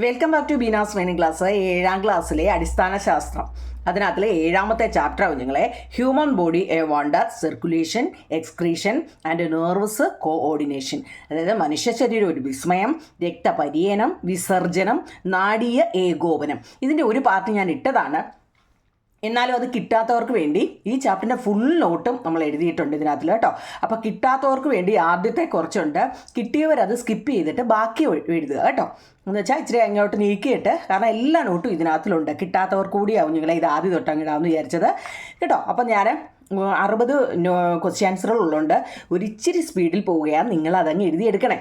Welcome back to Beena's training class. 7ാം ക്ലാസ്സിലെ അടിസ്ഥാന ശാസ്ത്രം. അതിനകത്തിലെ 7ാമത്തെ ചാപ്റ്റർ നിങ്ങളെ human body a wonder, circulation, excretion and nervous coordination. അതായത് മനുഷ്യ ശരീരം ഒരു വിസ്മയം, രക്തപര്യനം, വിസർജനം, നാഡീയ ഏകോപനം. ഇതിൻ്റെ ഒരു പാർട്ട് ഞാൻ ഇട്ടതാണ്. എന്നാലും അത് കിട്ടാത്തവർക്ക് വേണ്ടി ഈ ചാപ്റ്ററിൻ്റെ ഫുൾ നോട്ടും നമ്മൾ എഴുതിയിട്ടുണ്ട് ഇതിനകത്തിൽ കേട്ടോ. അപ്പോൾ കിട്ടാത്തവർക്ക് വേണ്ടി ആദ്യത്തെ കുറച്ചുണ്ട്, കിട്ടിയവരത് സ്കിപ്പ് ചെയ്തിട്ട് ബാക്കി എഴുതുക കേട്ടോ. എന്ന് വെച്ചാൽ ഇച്ചിരി അങ്ങോട്ട് നീക്കിയിട്ട്, കാരണം എല്ലാ നോട്ടും ഇതിനകത്തിലുണ്ട്. കിട്ടാത്തവർക്ക് കൂടിയാവും നിങ്ങളെ ഇത് ആദ്യം തൊട്ടങ്ങിടാമെന്ന് വിചാരിച്ചത് കേട്ടോ. അപ്പം ഞാൻ 60 ക്വസ്റ്റ്യൻ ആൻസറുകളുണ്ട്. ഒരിച്ചിരി സ്പീഡിൽ പോവുകയാണ്, നിങ്ങൾ അതങ്ങ് എഴുതിയെടുക്കണേ.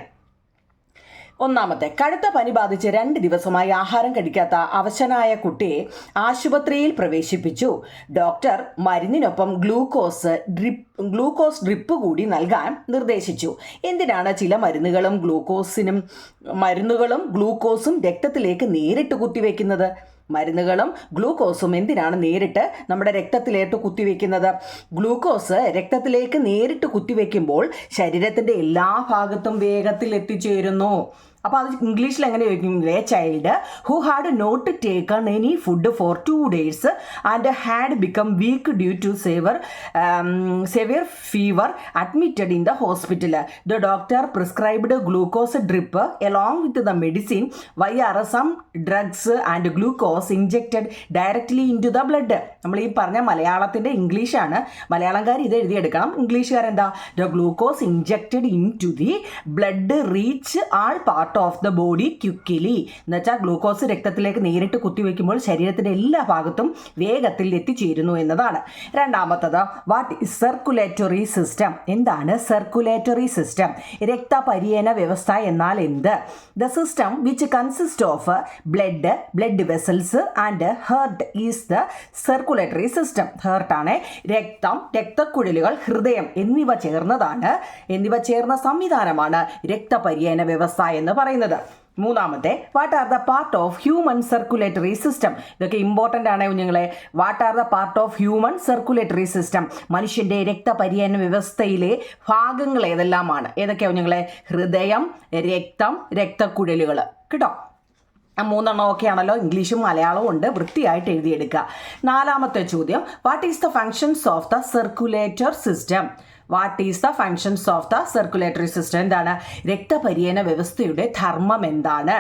ഒന്നാമത്തെ, കടുത്ത പനി ബാധിച്ച് 2 ദിവസമായി ആഹാരം കഴിക്കാത്ത അവശനായ കുട്ടിയെ ആശുപത്രിയിൽ പ്രവേശിപ്പിച്ചു. ഡോക്ടർ മരുന്നിനൊപ്പം ഗ്ലൂക്കോസ് ഡ്രിപ്പ് കൂടി നൽകാൻ നിർദ്ദേശിച്ചു. എന്തിനാണ് ചില മരുന്നുകളും ഗ്ലൂക്കോസും രക്തത്തിലേക്ക് നേരിട്ട് കുത്തിവെക്കുന്നത്? മരുന്നുകളും ഗ്ലൂക്കോസും എന്തിനാണ് നേരിട്ട് നമ്മുടെ രക്തത്തിലേക്ക് കുത്തിവെക്കുന്നത്? ഗ്ലൂക്കോസ് രക്തത്തിലേക്ക് നേരിട്ട് കുത്തിവെക്കുമ്പോൾ ശരീരത്തിൻ്റെ എല്ലാ ഭാഗത്തും വേഗത്തിൽ എത്തിച്ചേരുന്നു. അപ്പോൾ അത് ഇംഗ്ലീഷിൽ എങ്ങനെ ചോദിക്കും? A child who had not taken any food for 2 days and had become weak due to severe fever admitted in the hospital. The doctor prescribed glucose drip along with the medicine വൈആർ some drugs and glucose injected directly in to the blood. നമ്മൾ ഈ പറഞ്ഞ മലയാളത്തിൻ്റെ ഇംഗ്ലീഷാണ്. മലയാളംകാർ ഇത് എഴുതിയെടുക്കണം. ഇംഗ്ലീഷുകാരെന്താ? The glucose injected in to the blood reach all part of the body quickly. എന്ന് വെച്ചാൽ ഗ്ലൂക്കോസ് രക്തത്തിലേക്ക് നേരിട്ട് കുത്തിവെക്കുമ്പോൾ ശരീരത്തിൻ്റെ എല്ലാ ഭാഗത്തും വേഗത്തിൽ എത്തിച്ചേരുന്നു എന്നതാണ്. രണ്ടാമത്തത്, വാട്ട് ഇസ് സർക്കുലേറ്ററി സിസ്റ്റം? എന്താണ് സർക്കുലേറ്ററി സിസ്റ്റം? രക്തപര്യന വ്യവസ്ഥ എന്നാൽ എന്ത്? The system which consist of blood vessels and heart is the circulatory system. ഹേർട്ടാണ് രക്തം, രക്തക്കുഴലുകൾ, ഹൃദയം എന്നിവ ചേർന്ന സംവിധാനമാണ് രക്തപര്യന വ്യവസ്ഥ എന്ന് പറയുന്നത്. മൂന്നാമത്തെ, what are the part of human circulatory system? ഇതൊക്കെ ഇമ്പോർട്ടൻ്റ് ആണ് കുഞ്ഞുങ്ങളെ. What are the part of human circulatory system? മനുഷ്യൻ്റെ രക്തപര്യന വ്യവസ്ഥയിലെ ഭാഗങ്ങൾ ഏതെല്ലാമാണ്? ഏതൊക്കെയാണ് കുഞ്ഞുങ്ങളെ? ഹൃദയം, രക്തം, രക്തക്കുഴലുകൾ കേട്ടോ. 3 ഒക്കെ ആണല്ലോ. ഇംഗ്ലീഷും മലയാളവും ഉണ്ട്. വൃത്തിയായിട്ട് എഴുതിയെടുക്കുക. നാലാമത്തെ ചോദ്യം, what is the functions of the circulator system? What is the functions of the circulatory system? എന്താണ് രക്തപര്യന വ്യവസ്ഥയുടെ ധർമ്മം? എന്താണ്?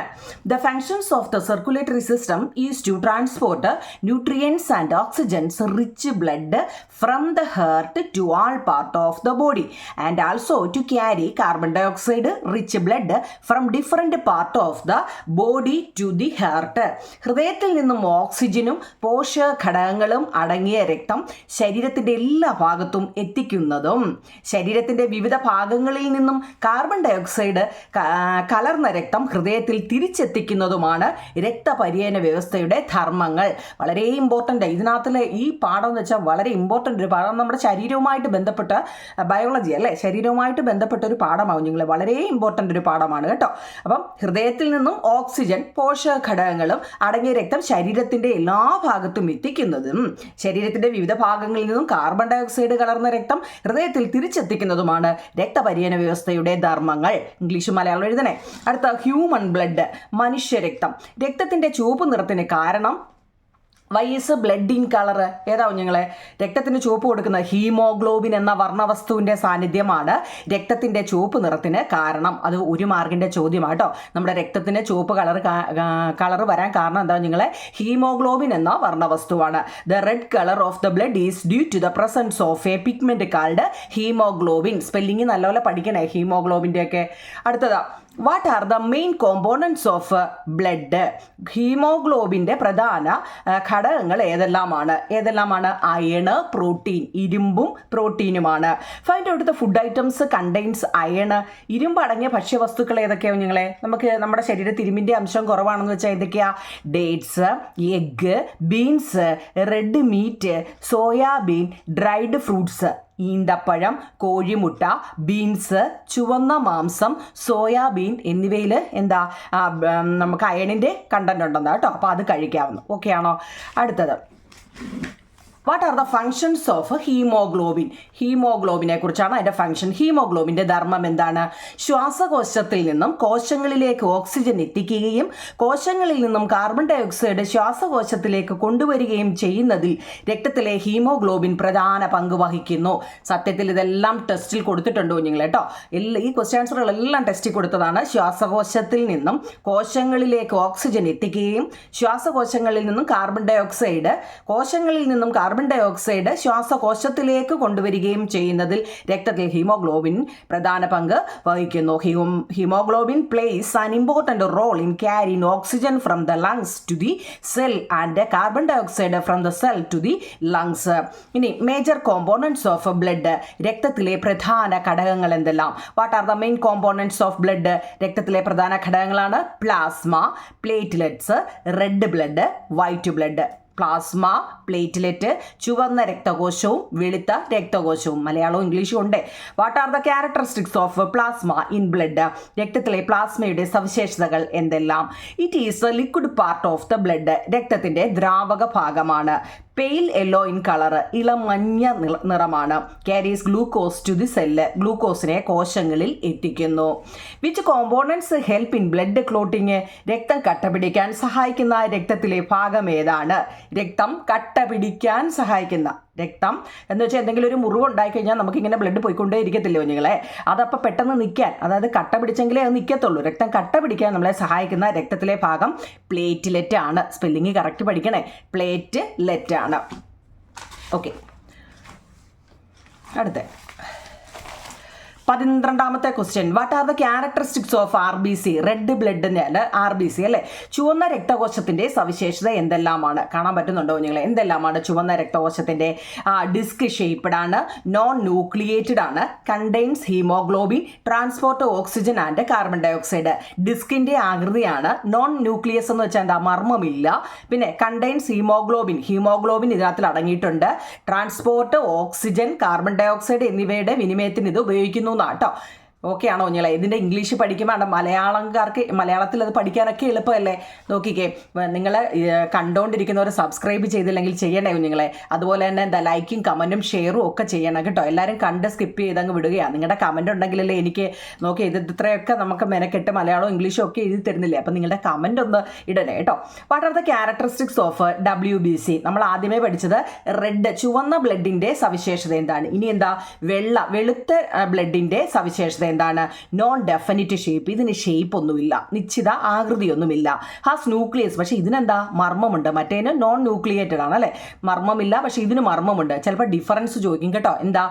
The functions of the circulatory system is to transport nutrients and oxygens rich blood from the heart to all part of the body and also to carry carbon dioxide rich blood from different part of the body to the heart. ഹൃദയത്തിൽ നിന്നും ഓക്സിജനും പോഷക ഘടകങ്ങളും അടങ്ങിയ രക്തം ശരീരത്തിൻ്റെ എല്ലാ ഭാഗത്തും എത്തിക്കുന്നതും ശരീരത്തിൻ്റെ വിവിധ ഭാഗങ്ങളിൽ നിന്നും കാർബൺ ഡയോക്സൈഡ് കലർന്ന രക്തം ഹൃദയത്തിൽ തിരിച്ചെത്തിക്കുന്നതുമാണ് രക്തപര്യന വ്യവസ്ഥയുടെ ധർമ്മങ്ങൾ. വളരെ ഇമ്പോർട്ടൻ്റ്. ഇതിനകത്തുള്ള ഈ പാഠം എന്ന് വെച്ചാൽ വളരെ ഇമ്പോർട്ടൻ്റ് ഒരു പാഠം. നമ്മുടെ ശരീരവുമായിട്ട് ബന്ധപ്പെട്ട ബയോളജി അല്ലേ, ശരീരവുമായിട്ട് ബന്ധപ്പെട്ട ഒരു പാഠമാവും നിങ്ങൾ. വളരെ ഇമ്പോർട്ടൻ്റ് ഒരു പാഠമാണ് കേട്ടോ. അപ്പം ഹൃദയത്തിൽ നിന്നും ഓക്സിജൻ, പോഷക ഘടകങ്ങളും അടങ്ങിയ രക്തം ശരീരത്തിൻ്റെ എല്ലാ ഭാഗത്തും എത്തിക്കുന്നതും ശരീരത്തിൻ്റെ വിവിധ ഭാഗങ്ങളിൽ നിന്നും കാർബൺ ഡയോക്സൈഡ് കലർന്ന രക്തം ഹൃദയത്തിൽ തിരിച്ചെത്തിക്കുന്നതുമാണ് രക്തപര്യന വ്യവസ്ഥയുടെ ധർമ്മങ്ങൾ. ഇംഗ്ലീഷും മലയാളം എഴുതണേ. അടുത്ത, ഹ്യൂമൻ ബ്ലഡ്, മനുഷ്യരക്തം. രക്തത്തിൻ്റെ ചുവപ്പ് നിറത്തിന് കാരണം? Why is blood in colour? ഏതാവും ഞങ്ങളെ രക്തത്തിന് ചുവപ്പ് കൊടുക്കുന്ന ഹീമോഗ്ലോബിൻ എന്ന വർണ്ണവസ്തുവിൻ്റെ സാന്നിധ്യമാണ് രക്തത്തിൻ്റെ ചുവപ്പ് നിറത്തിന് കാരണം. അത് 1 മാർക്കിൻ്റെ ചോദ്യമാട്ടോ. നമ്മുടെ രക്തത്തിന് ചുവപ്പ് കളർ വരാൻ കാരണം എന്താ നിങ്ങളെ? ഹീമോഗ്ലോബിൻ എന്ന വർണ്ണവസ്തുവാണ്. The red colour of the blood is due to the presence of a pigment called haemoglobin. Spelling നല്ലപോലെ പഠിക്കണേ ഹീമോഗ്ലോബിൻ്റെ ഒക്കെ. അടുത്തതാ, what are the main components of blood? ഹീമോഗ്ലോബിൻ്റെ പ്രധാന ഘടകങ്ങൾ ഏതെല്ലാമാണ്? Iron, protein. ഇരുമ്പും പ്രോട്ടീനുമാണ്. Find out the food items contains iron. ഇരുമ്പ് അടങ്ങിയ ഭക്ഷ്യവസ്തുക്കൾ ഏതൊക്കെയാണ് നിങ്ങളെ? നമുക്ക് നമ്മുടെ ശരീരത്തിൽ ഇരുമ്പിൻ്റെ അംശം കുറവാണെന്ന് വെച്ചാൽ ഏതൊക്കെയാ? Dates, egg, beans, red meat, soybean, dried fruits. ഈന്തപ്പഴം, കോഴിമുട്ട, ബീൻസ്, ചുവന്ന മാംസം, സോയാബീൻ എന്നിവയിൽ നമുക്ക് അയണിൻ്റെ കണ്ടന്റ് ഉണ്ടെന്നാ കേട്ടോ. അപ്പോൾ അത് കഴിക്കാവുന്നു. ഓക്കെ ആണോ? അടുത്തത്, what are the functions of haemoglobin? ഹീമോഗ്ലോബിനെ കുറിച്ചാണ് അതിൻ്റെ ഫങ്ഷൻ. ഹീമോഗ്ലോബിൻ്റെ ധർമ്മം എന്താണ്? ശ്വാസകോശത്തിൽ നിന്നും കോശങ്ങളിലേക്ക് ഓക്സിജൻ എത്തിക്കുകയും കോശങ്ങളിൽ നിന്നും കാർബൺ ഡൈ ഓക്സൈഡ് ശ്വാസകോശത്തിലേക്ക് കൊണ്ടുവരികയും ചെയ്യുന്നതിൽ രക്തത്തിലെ ഹീമോഗ്ലോബിൻ പ്രധാന പങ്ക് വഹിക്കുന്നു. സത്യത്തിൽ ഇതെല്ലാം ടെസ്റ്റിൽ കൊടുത്തിട്ടുണ്ട് കുഞ്ഞുങ്ങൾ കേട്ടോ. ഈ ക്വസ്റ്റ്യൻ ആൻസറുകളെല്ലാം ടെസ്റ്റിൽ കൊടുത്തതാണ്. ശ്വാസകോശത്തിൽ നിന്നും കോശങ്ങളിലേക്ക് ഓക്സിജൻ എത്തിക്കുകയും ശ്വാസകോശങ്ങളിൽ നിന്നും കാർബൺ ഡൈ ഓക്സൈഡ് ശ്വാസകോശത്തിലേക്ക് കൊണ്ടുവരികയും ചെയ്യുന്നതിൽ രക്തത്തിൽ ഹീമോഗ്ലോബിൻ പ്രധാന പങ്ക് വഹിക്കുന്നു. Haemoglobin plays an important role in carrying oxygen from the lungs to the cell and carbon dioxide from the cell to the lungs. ഇനി മേജർ കോമ്പോണൻറ്റ്സ് ഓഫ് ബ്ലഡ്, രക്തത്തിലെ പ്രധാന ഘടകങ്ങൾ എന്തെല്ലാം? What are the main components of blood? രക്തത്തിലെ പ്രധാന ഘടകങ്ങളാണ് plasma, platelets, red blood, white blood. Plasma, platelet, ചുവന്ന രക്തകോശവും വെളുത്ത രക്തകോശവും. മലയാളവും ഇംഗ്ലീഷും ഉണ്ട്. What are the characteristics of plasma in blood? രക്തത്തിലെ പ്ലാസ്മയുടെ സവിശേഷതകൾ എന്തെല്ലാം? It is A liquid part of the blood. രക്തത്തിൻ്റെ ദ്രാവക ഭാഗമാണ്. പെയിൽ യെല്ലോ ഇൻ കളർ, ഇളം മഞ്ഞ നിറമാണ്. Carries glucose to the cell, ഗ്ലൂക്കോസിനെ കോശങ്ങളിൽ എത്തിക്കുന്നു. Which components help in blood clotting? രക്തം കട്ടപിടിക്കാൻ സഹായിക്കുന്ന രക്തത്തിലെ ഭാഗം ഏതാണ്? രക്തം കട്ടപിടിക്കാൻ സഹായിക്കുന്ന രക്തം എന്ന് വെച്ചാൽ എന്തെങ്കിലും ഒരു മുറിവ് ഉണ്ടായിക്കഴിഞ്ഞാൽ നമുക്കിങ്ങനെ ബ്ലഡ് പോയിക്കൊണ്ടേ ഇരിക്കത്തില്ലേ കുഞ്ഞുങ്ങളെ? അതപ്പോൾ പെട്ടെന്ന് നിൽക്കാൻ, അതായത് കട്ട പിടിച്ചെങ്കിലേ അത് നിൽക്കത്തുള്ളൂ. രക്തം കട്ട പിടിക്കാൻ നമ്മളെ സഹായിക്കുന്ന രക്തത്തിലെ ഭാഗം പ്ലേറ്റ്ലെറ്റ് ആണ്. സ്പെല്ലിങ് കറക്റ്റ് പഠിക്കണേ. പ്ലേറ്റ്ലെറ്റ് ആണ്. ഓക്കെ, അടുത്ത 12ാമത്തെ question. What are the characteristics of RBC? Red ബ്ലഡിൻ്റെ RBC അല്ലേ, ചുവന്ന രക്തകോശത്തിൻ്റെ സവിശേഷത എന്തെല്ലാമാണ്? കാണാൻ പറ്റുന്നുണ്ടോ കുഞ്ഞുങ്ങളെ? എന്തെല്ലാമാണ് ചുവന്ന രക്തകോശത്തിൻ്റെ? ഡിസ്ക് ഷേപ്പ്ഡ് ആണ്, നോൺ ന്യൂക്ലിയേറ്റഡ് ആണ്, contains haemoglobin, transport oxygen and carbon dioxide. ഡിസ്കിൻ്റെ ആകൃതിയാണ്. നോൺ ന്യൂക്ലിയസ് എന്ന് വെച്ചാൽ എന്താ? മർമ്മമില്ല. പിന്നെ കണ്ടെയ്ൻസ് ഹീമോഗ്ലോബിൻ, ഹീമോഗ്ലോബിൻ ഇതിനകത്തിൽ അടങ്ങിയിട്ടുണ്ട്. Transport oxygen, carbon dioxide എന്നിവയുടെ വിനിമയത്തിന് ഇത് ഉപയോഗിക്കുന്നു കേട്ടോ. ഓക്കെ ആണോ കുഞ്ഞുങ്ങളെ? ഇതിൻ്റെ ഇംഗ്ലീഷ് പഠിക്കുമ്പോൾ മലയാളത്തിൽ അത് പഠിക്കാനൊക്കെ എളുപ്പമല്ലേ? നോക്കിക്കേ, നിങ്ങൾ കണ്ടുകൊണ്ടിരിക്കുന്നവർ സബ്സ്ക്രൈബ് ചെയ്തില്ലെങ്കിൽ ചെയ്യണേ കുഞ്ഞുങ്ങളെ. അതുപോലെ തന്നെ എന്താ ലൈക്കും കമൻറ്റും ഷെയറും ഒക്കെ ചെയ്യണം കേട്ടോ. എല്ലാവരും കണ്ട് സ്കിപ്പ് ചെയ്തങ്ങ് വിടുകയാണ്. നിങ്ങളുടെ കമൻറ്റ് ഉണ്ടെങ്കിലല്ലേ എനിക്ക് നോക്കി ഇത്രയൊക്കെ നമുക്ക് മെനക്കെട്ട് മലയാളവും ഇംഗ്ലീഷും ഒക്കെ എഴുതി തരുന്നില്ലേ? അപ്പം നിങ്ങളുടെ കമൻറ്റ് ഒന്ന് ഇടണേ കേട്ടോ. What are the characteristics of WBC? നമ്മൾ ആദ്യമേ പഠിച്ചത് റെഡ്, ചുവന്ന ബ്ലഡിൻ്റെ സവിശേഷത എന്താണ്? ഇനി എന്താ? വെളുത്ത ബ്ലഡിൻ്റെ സവിശേഷത എന്താണ്? Non definite shape. ഇതിന് ഷേപ്പ് ഒന്നുമില്ല, നിശ്ചിത ആകൃതിയൊന്നുമില്ല. ഹാസ് ന്യൂക്ലിയസ്, പക്ഷേ ഇതിനെന്താ? മർമ്മമുണ്ട്. മറ്റേന് നോൺ ന്യൂക്ലിയേറ്റഡ് ആണ് അല്ലേ, മർമ്മമില്ല. പക്ഷേ ഇതിന് മർമ്മമുണ്ട്. ചിലപ്പോൾ ഡിഫറൻസ് ചോദിക്കും കേട്ടോ. എന്താ?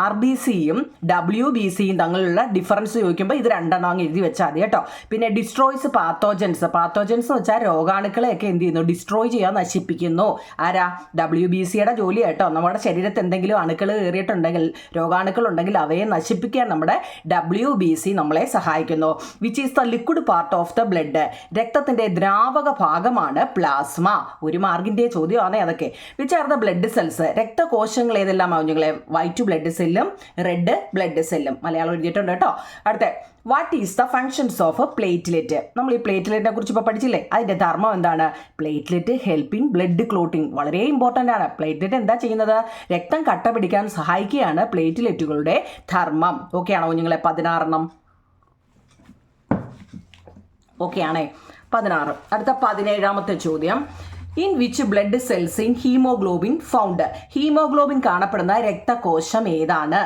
RBCയും WBCയും തമ്മിലുള്ള ഡിഫറൻസ് ചോദിക്കുമ്പോൾ ഇത് രണ്ടെണ്ണം അങ്ങ് എഴുതി വെച്ചാൽ മതി കേട്ടോ. പിന്നെ ഡിസ്ട്രോയ്സ് പാത്തോജൻസ്. പാത്തോജൻസ് എന്ന് വെച്ചാൽ രോഗാണുക്കളെയൊക്കെ എന്ത് ചെയ്യുന്നു? ഡിസ്ട്രോയ് ചെയ്യാൻ, നശിപ്പിക്കുന്നു. ആരാ? WBCയുടെ ജോലി കേട്ടോ. നമ്മുടെ ശരീരത്തിൽ എന്തെങ്കിലും അണുക്കൾ കയറിയിട്ടുണ്ടെങ്കിൽ, രോഗാണുക്കൾ ഉണ്ടെങ്കിൽ അവയെ നശിപ്പിക്കാൻ നമ്മുടെ WBC നമ്മളെ സഹായിക്കുന്നു. Which is the liquid part of the blood? രക്തത്തിൻ്റെ ദ്രാവക ഭാഗമാണ് പ്ലാസ്മ. ഒരു മാർക്കിൻ്റെ ചോദ്യമാണ് അതൊക്കെ. Which are the blood cells? രക്തകോശങ്ങൾ ഏതെല്ലാം കുഞ്ഞുങ്ങളെ? വൈറ്റ് ബ്ലഡ് സെല്ലും റെഡ് ബ്ലഡ് സെല്ലും. മലയാളം എഴുതിയിട്ടുണ്ട് കേട്ടോ. അടുത്ത, what is the functions of platelet? നമ്മൾ ഈ പ്ലേറ്റ്ലെറ്റിനെ കുറിച്ച് ഇപ്പോൾ പഠിച്ചില്ലേ? അതിൻ്റെ ധർമ്മം എന്താണ്? Platelet help in blood clotting. വളരെ ഇമ്പോർട്ടൻ്റ് ആണ്. പ്ലേറ്റ്ലെറ്റ് എന്താ ചെയ്യുന്നത്? രക്തം കട്ട പിടിക്കാൻ സഹായിക്കുകയാണ് പ്ലേറ്റ്ലെറ്റുകളുടെ ധർമ്മം. ഓക്കെ ആണോ കുഞ്ഞുങ്ങളെ? 16. ഓക്കെ ആണേ? 16. അടുത്ത 17ാമത്തെ ചോദ്യം. In which blood cells in haemoglobin found? Haemoglobin കാണപ്പെടുന്ന രക്തകോശം ഏതാണ്?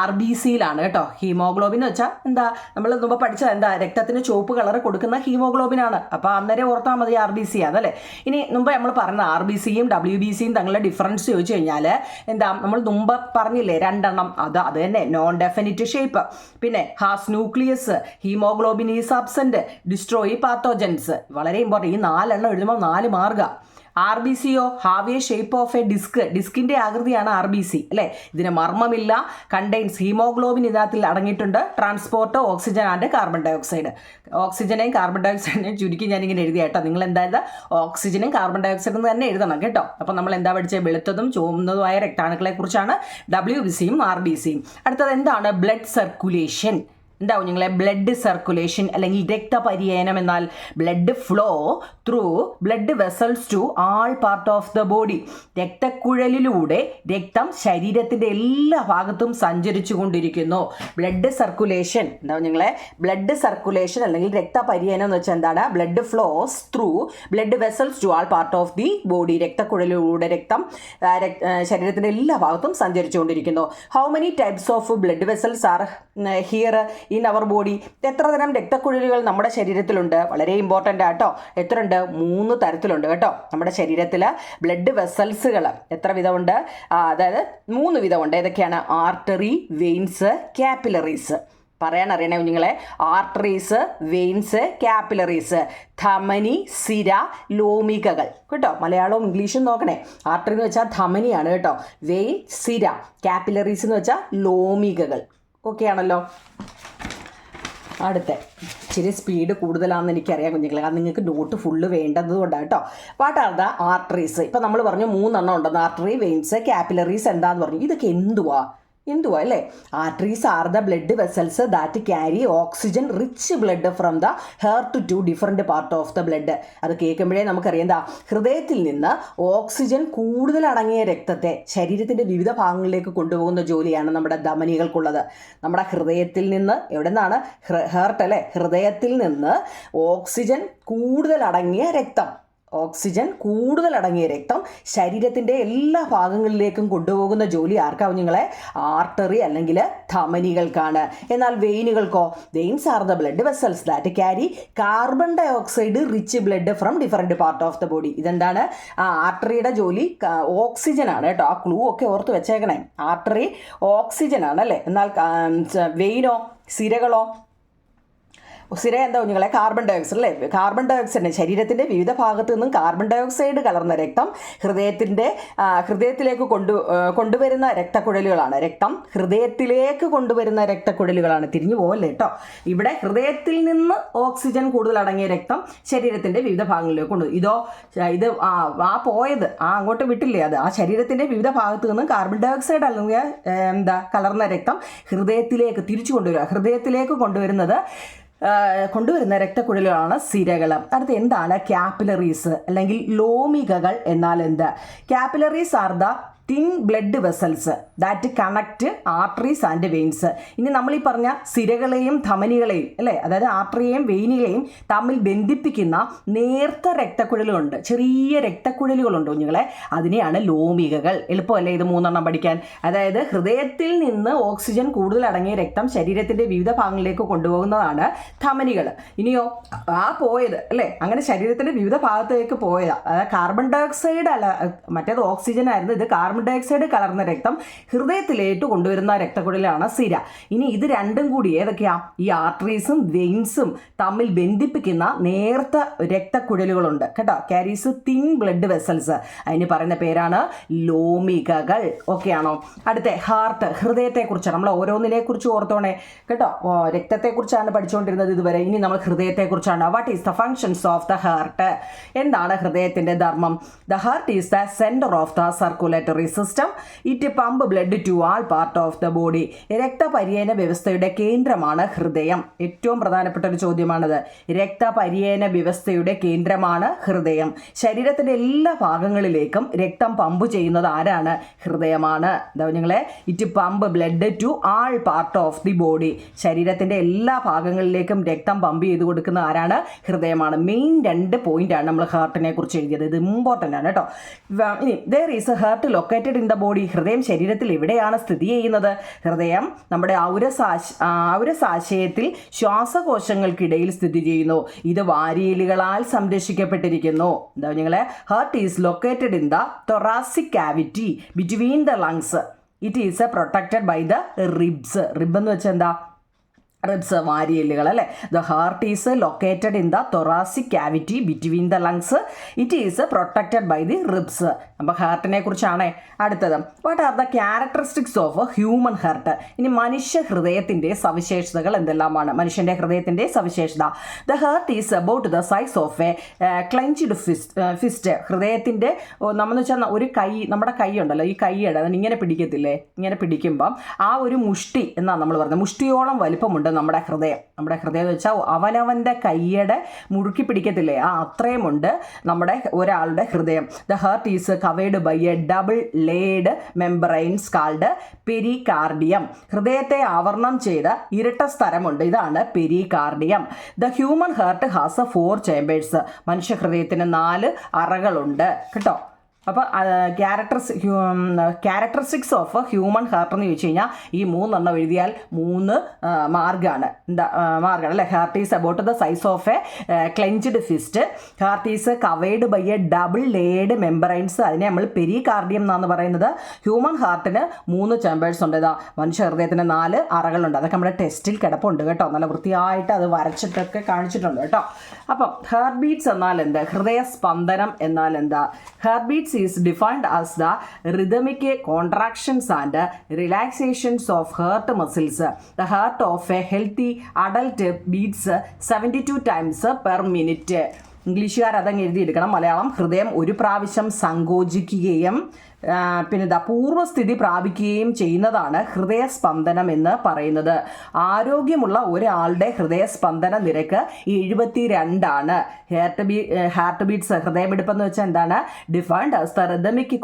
RBCയിലാണ് കേട്ടോ. ഹീമോഗ്ലോബിൻ എന്ന് വെച്ചാൽ എന്താ? നമ്മൾ മുമ്പ് പഠിച്ചത് എന്താ? രക്തത്തിന് ചുവപ്പ് കളർ കൊടുക്കുന്ന ഹീമോഗ്ലോബിനാണ്. അപ്പോൾ അന്നേരം ഓർത്താൽ മതി RBC ആണല്ലേ. ഇനി മുമ്പ് നമ്മൾ പറഞ്ഞ RBCയും WBCയും തമ്മിലുള്ള ഡിഫറൻസ് ചോദിച്ചു കഴിഞ്ഞാൽ എന്താ? നമ്മൾ മുമ്പ് പറഞ്ഞില്ലേ രണ്ടെണ്ണം, അത് തന്നെ, നോൺ ഡെഫിനിറ്റ് ഷേപ്പ്. പിന്നെ has nucleus, haemoglobin is absent, destroy pathogens. വളരെ ഇമ്പോർട്ടൻറ്റ്. ഈ 4 എഴുതുമ്പോൾ 4 മാർക്കാണ്. RBCയോ? Have a shape of a disc. ഡിസ്കിൻ്റെ ആകൃതിയാണ് RBC അല്ലേ. ഇതിന് മർമ്മമില്ല. കണ്ടെയ്ൻസ് ഹീമോഗ്ലോബിൻ ഇതിനകത്തിൽ അടങ്ങിയിട്ടുണ്ട്. Transport oxygen and carbon dioxide. ഓക്സിജനെയും കാർബൺ ഡൈ ഓക്സൈഡിനെയും ചുരുക്കി ഞാനിങ്ങനെ എഴുതിയ കേട്ടോ. നിങ്ങൾ എന്തായത്? ഓക്സിജനും കാർബൺ ഡൈ ഓക്സൈഡും തന്നെ എഴുതണം കേട്ടോ. അപ്പോൾ നമ്മൾ എന്താ പഠിച്ചത്? വെളുത്തതും ചുവന്നതുമായ രക്താണുക്കളെ കുറിച്ചാണ് WBCയും RBCയും. അടുത്തത് എന്താണ്? Blood circulation. എന്താവും നിങ്ങളെ ബ്ലഡ് സർക്കുലേഷൻ അല്ലെങ്കിൽ രക്തപര്യനം എന്നാൽ blood flow through blood vessels to all part of the body. രക്തക്കുഴലിലൂടെ രക്തം ശരീരത്തിൻ്റെ എല്ലാ ഭാഗത്തും സഞ്ചരിച്ചു കൊണ്ടിരിക്കുന്നു. ബ്ലഡ് സർക്കുലേഷൻ എന്താവും നിങ്ങളെ ബ്ലഡ് സർക്കുലേഷൻ അല്ലെങ്കിൽ രക്തപര്യനം എന്ന് വെച്ചാൽ എന്താണ്? Blood flows through blood vessels to all part of the body. രക്തക്കുഴലിലൂടെ രക്തം ശരീരത്തിൻ്റെ എല്ലാ ഭാഗത്തും സഞ്ചരിച്ചുകൊണ്ടിരിക്കുന്നു. How many types of blood vessels are here in our body? എത്ര തരം രക്തക്കുഴലുകൾ നമ്മുടെ ശരീരത്തിലുണ്ട്? വളരെ ഇമ്പോർട്ടൻ്റ് ആട്ടോ. എത്ര ഉണ്ട്? 3 തരത്തിലുണ്ട് കേട്ടോ. നമ്മുടെ ശരീരത്തിൽ ബ്ലഡ് വെസൽസുകൾ എത്ര വിധമുണ്ട്? അതായത് 3 വിധമുണ്ട്. ഏതൊക്കെയാണ്? Artery, veins, capillaries. പറയാനറിയണേ കുഞ്ഞുങ്ങളെ. ആർട്ടറീസ്, വെയിൻസ്, കാപ്പിലറീസ്, ധമനി, സിര, ലോമികകൾ കേട്ടോ. മലയാളവും ഇംഗ്ലീഷും നോക്കണേ. ആർട്ടറി എന്ന് വെച്ചാൽ ധമനിയാണ് കേട്ടോ. വെയിൻ, സിര. കാപ്പിലറീസ് എന്ന് വെച്ചാൽ ലോമികകൾ. ഓക്കെ ആണല്ലോ. അടുത്ത ഇച്ചിരി സ്പീഡ് കൂടുതലാണെന്ന് എനിക്കറിയാം കുഞ്ഞുങ്ങളെ. അത് നിങ്ങൾക്ക് നോട്ട് ഫുള്ള് വേണ്ടത് കൊണ്ടാണ് കേട്ടോ. What are the arteries? ഇപ്പം നമ്മൾ പറഞ്ഞു 3 എണ്ണം ഉണ്ടെന്ന്. Artery, veins, capillaries. എന്താന്ന് പറഞ്ഞു? ഇതൊക്കെ എന്തുവാ അല്ലേ? Arteries are the blood vessels that carry oxygen rich blood from the heart to different part of the blood. അത് കേൾക്കുമ്പോഴേ നമുക്കറിയാം എന്താ? ഹൃദയത്തിൽ നിന്ന് ഓക്സിജൻ കൂടുതൽ അടങ്ങിയ രക്തത്തെ ശരീരത്തിൻ്റെ വിവിധ ഭാഗങ്ങളിലേക്ക് കൊണ്ടുപോകുന്ന ജോലിയാണ് നമ്മുടെ ധമനികൾക്കുള്ളത്. നമ്മുടെ ഹൃദയത്തിൽ നിന്ന്, എവിടെ നിന്നാണ്? ഹെർട്ട് അല്ലേ? ഹൃദയത്തിൽ നിന്ന് ഓക്സിജൻ കൂടുതൽ അടങ്ങിയ രക്തം ശരീരത്തിൻ്റെ എല്ലാ ഭാഗങ്ങളിലേക്കും കൊണ്ടുപോകുന്ന ജോലി ആർക്കാവും നിങ്ങളെ? ആർട്ടറി അല്ലെങ്കിൽ ധമനികൾക്കാണ്. എന്നാൽ വെയിനുകൾക്കോ? Veins are the blood vessels that carry carbon dioxide rich blood from different part of the body. ഇതെന്താണ്? ആർട്ടറിയുടെ ജോലി ഓക്സിജൻ ആണ് കേട്ടോ. ആ ക്ലൂ ഒക്കെ ഓർത്ത് വെച്ചേക്കണേ. ആർട്ടറി ഓക്സിജൻ ആണ് അല്ലേ? എന്നാൽ വെയിനോ, സിരകളോ? സിര എന്താ കുഞ്ഞുങ്ങളെ? കാർബൺ ഡൈ ഓക്സൈഡ് അല്ലേ? കാർബൺ ഡൈ ഓക്സൈഡ് ശരീരത്തിൻ്റെ വിവിധ ഭാഗത്തു നിന്നും കാർബൺ ഡൈ ഓക്സൈഡ് കലർന്ന രക്തം ഹൃദയത്തിലേക്ക് കൊണ്ടുവരുന്ന രക്തക്കുഴലുകളാണ്. തിരിഞ്ഞു പോകല്ലേ കേട്ടോ. ഇവിടെ ഹൃദയത്തിൽ നിന്ന് ഓക്സിജൻ കൂടുതൽ അടങ്ങിയ രക്തം ശരീരത്തിൻ്റെ വിവിധ ഭാഗങ്ങളിലേക്ക് കൊണ്ടുപോകും. പോയത് അങ്ങോട്ട് വിട്ടില്ലേ? അത് ആ ശരീരത്തിൻ്റെ വിവിധ ഭാഗത്തു നിന്നും കാർബൺ ഡൈ ഓക്സൈഡ് അല്ലെങ്കിൽ കലർന്ന രക്തം തിരിച്ചു കൊണ്ടുവരിക. ഹൃദയത്തിലേക്ക് കൊണ്ടുവരുന്ന രക്തക്കുഴലുകളാണ് സിരകൾ. അടുത്ത് എന്താണ് കാപ്പിലറീസ് അല്ലെങ്കിൽ ലോമികകൾ എന്നാൽ എന്ത്? Capillaries are the thin blood vessels that connect arteries and veins. ഇനി നമ്മൾ ഈ പറഞ്ഞ സിരകളെയും ധമനികളെയും അല്ലേ, അതായത് ആർട്ടറിയെയും വെയിനുകളെയും തമ്മിൽ ബന്ധിപ്പിക്കുന്ന നേർത്ത രക്തക്കുഴലുകളുണ്ട്, ചെറിയ രക്തക്കുഴലുകളുണ്ട് കുഞ്ഞുങ്ങളെ. അതിനെയാണ് ലോമികകൾ. എളുപ്പമല്ലേ ഇത് 3 എണ്ണം പഠിക്കാൻ? അതായത് ഹൃദയത്തിൽ നിന്ന് ഓക്സിജൻ കൂടുതൽ അടങ്ങിയ രക്തം ശരീരത്തിൻ്റെ വിവിധ ഭാഗങ്ങളിലേക്ക് കൊണ്ടുപോകുന്നതാണ് ധമനികൾ. ഇനിയോ പോയത് അല്ലേ, അങ്ങനെ ശരീരത്തിൻ്റെ വിവിധ ഭാഗത്തേക്ക് പോയതാ. അതായത് കാർബൺ ഡൈ ഓക്സൈഡ് അല്ല, മറ്റേത് ഓക്സിജൻ ആയിരുന്നു. ഇത് കാർബൺ ഡൈ ഓക്സൈഡ് കലർന്ന രക്തം ഹൃദയത്തിലേക്ക് കൊണ്ടുവരുന്ന രക്തക്കുഴലാണ് സിര. ഇനി ഇത് രണ്ടും കൂടി ഏതൊക്കെയാ? ഈ ആർട്ടറീസും വെയിൻസും തമ്മിൽ ബന്ധിപ്പിക്കുന്ന നേർത്ത രക്തക്കുഴലുകളുണ്ട് കേട്ടോ. Carries thin blood vessels. അതിന് പറയുന്ന പേരാണ് ലോമികകൾ. ഓക്കെ ആണോ? അടുത്ത ഹാർട്ട്, ഹൃദയത്തെക്കുറിച്ചാണ്. നമ്മൾ ഓരോന്നിനെ കുറിച്ച് ഓർത്തോണേ കേട്ടോ. രക്തത്തെക്കുറിച്ചാണ് പഠിച്ചുകൊണ്ടിരുന്നത് ഇതുവരെ. ഇനി നമ്മൾ ഹൃദയത്തെക്കുറിച്ചാണ്. What is the functions of the heart? എന്താണ് ഹൃദയത്തിൻ്റെ ധർമ്മം? The heart is the centre of the circulatory system. It pump blood to all part of the body. രക്തപര്യന വ്യവസ്ഥയുടെ കേന്ദ്രമാണ് ഹൃദയം. ഏറ്റവും പ്രധാനപ്പെട്ട ഒരു ചോദ്യമാണത്. രക്തപര്യന വ്യവസ്ഥയുടെ കേന്ദ്രമാണ് ഹൃദയം. ശരീരത്തിൻ്റെ എല്ലാ ഭാഗങ്ങളിലേക്കും രക്തം പമ്പ് ചെയ്യുന്നത് ആരാണ്? ഹൃദയമാണ്. എന്താ നിങ്ങളെ? It pump blood to all part of the body. ശരീരത്തിൻ്റെ എല്ലാ ഭാഗങ്ങളിലേക്കും രക്തം പമ്പ് ചെയ്ത് കൊടുക്കുന്ന ആരാണ്? ഹൃദയമാണ്. മെയിൻ 2 പോയിന്റാണ് നമ്മൾ ഹാർട്ടിനെ കുറിച്ച് എഴുതിയത്. ഇത് ഇമ്പോർട്ടൻ്റ് ആണ് കേട്ടോ. ഇനി there is A heart located in the body. ഹൃദയം ശരീരത്തിൽ എവിടെയാണ് സ്ഥിതി ചെയ്യുന്നത്? ഹൃദയം നമ്മുടെ ഔരസാശയത്തിൽ ശ്വാസകോശങ്ങൾക്കിടയിൽ സ്ഥിതി ചെയ്യുന്നു. ഇത് വാരിയലുകളാൽ സംരക്ഷിക്കപ്പെട്ടിരിക്കുന്നു. എന്താ നിങ്ങളെ? Heart is located in the thoracic cavity between the lungs. It is protected by the ribs. Rib എന്ന് വെച്ചാൽ എന്താ? റിബ്സ്, വാരിയെല്ലുകൾ അല്ലേ. The heart is located in the thoracic cavity between the lungs. It is protected by the ribs. അപ്പോൾ ഹാർട്ടിനെ കുറിച്ചാണ് അടുത്തത്. What are the characteristics of human heart? ഇനി മനുഷ്യ ഹൃദയത്തിൻ്റെ സവിശേഷതകൾ എന്തെല്ലാമാണ്? മനുഷ്യൻ്റെ ഹൃദയത്തിൻ്റെ സവിശേഷത. The heart is about the size of A clenched fist. ഹൃദയത്തിൻ്റെ നമ്മളെന്ന് വെച്ചാൽ ഒരു കൈ, നമ്മുടെ കൈ ഉണ്ടല്ലോ, ഈ കൈയുടെ ഇങ്ങനെ പിടിക്കത്തില്ലേ, ഇങ്ങനെ പിടിക്കുമ്പം ആ ഒരു മുഷ്ടി എന്നാണ് നമ്മൾ പറയുന്നത്. മുഷ്ടിയോളം വലിപ്പമുണ്ട് നമ്മുടെ ഹൃദയം. നമ്മുടെ ഹൃദയം എന്ന് വെച്ചാൽ അവനവൻ്റെ കൈയുടെ മുറുക്കി പിടിക്കത്തില്ലേ, അത്രയുമുണ്ട് നമ്മുടെ ഒരാളുടെ ഹൃദയം. The heart is covered by a double laid membranes called pericardium. ഹൃദയത്തെ ആവരണം ചെയ്ത ഇരട്ട സ്ഥലമുണ്ട്, ഇതാണ് pericardium. The human heart has 4 chambers. മനുഷ്യ ഹൃദയത്തിന് 4 അറകളുണ്ട് കേട്ടോ. അപ്പോൾ ക്യാരക്ടറിസ്റ്റിക്സ് ഓഫ് ഹ്യൂമൻ ഹാർട്ട് എന്ന് ചോദിച്ചു കഴിഞ്ഞാൽ ഈ 3 എഴുതിയാൽ 3 മാർഗ്ഗമാണ്. മാർഗ്ഗമാണ് അല്ലേ. Heart is about the size of a clenched fist. Heart is covered by a double laid membranes. അതിനെ നമ്മൾ പെരികാർഡിയം എന്നാണ് പറയുന്നത്. ഹ്യൂമൻ ഹാർട്ടിന് 3 ചേമ്പേഴ്സ് ഉണ്ട്. ഇതാ മനുഷ്യ ഹൃദയത്തിന് 4 അറകളുണ്ട്. അതൊക്കെ നമ്മുടെ ടെസ്റ്റിൽ കിടപ്പുണ്ട് കേട്ടോ. നല്ല വൃത്തിയായിട്ട് അത് വരച്ചിട്ടൊക്കെ കാണിച്ചിട്ടുണ്ട് കേട്ടോ. അപ്പം ഹാർട്ട് ബീറ്റ്സ് എന്നാൽ എന്ത്? ഹൃദയസ്പന്ദനം എന്നാൽ എന്താ? Heart beats is defined as the rhythmic contractions and relaxations of heart muscles. The heart of a healthy adult beats 72 times per minute. ഇംഗ്ലീഷുകാർ അതങ്ങ് എഴുതിയെടുക്കണം. മലയാളം ഹൃദയം ഒരു പ്രാവശ്യം സങ്കോചിക്കുകയും പിന്നെ പൂർവ്വസ്ഥിതി പ്രാപിക്കുകയും ചെയ്യുന്നതാണ് ഹൃദയസ്പന്ദനം എന്ന് പറയുന്നത്. ആരോഗ്യമുള്ള ഒരാളുടെ ഹൃദയസ്പന്ദന നിരക്ക് 72 ഹാർട്ട് ബീറ്റ്സ് ഹൃദയമിടിപ്പെന്ന് വെച്ചാൽ എന്താണ്? Defined as the rhythmic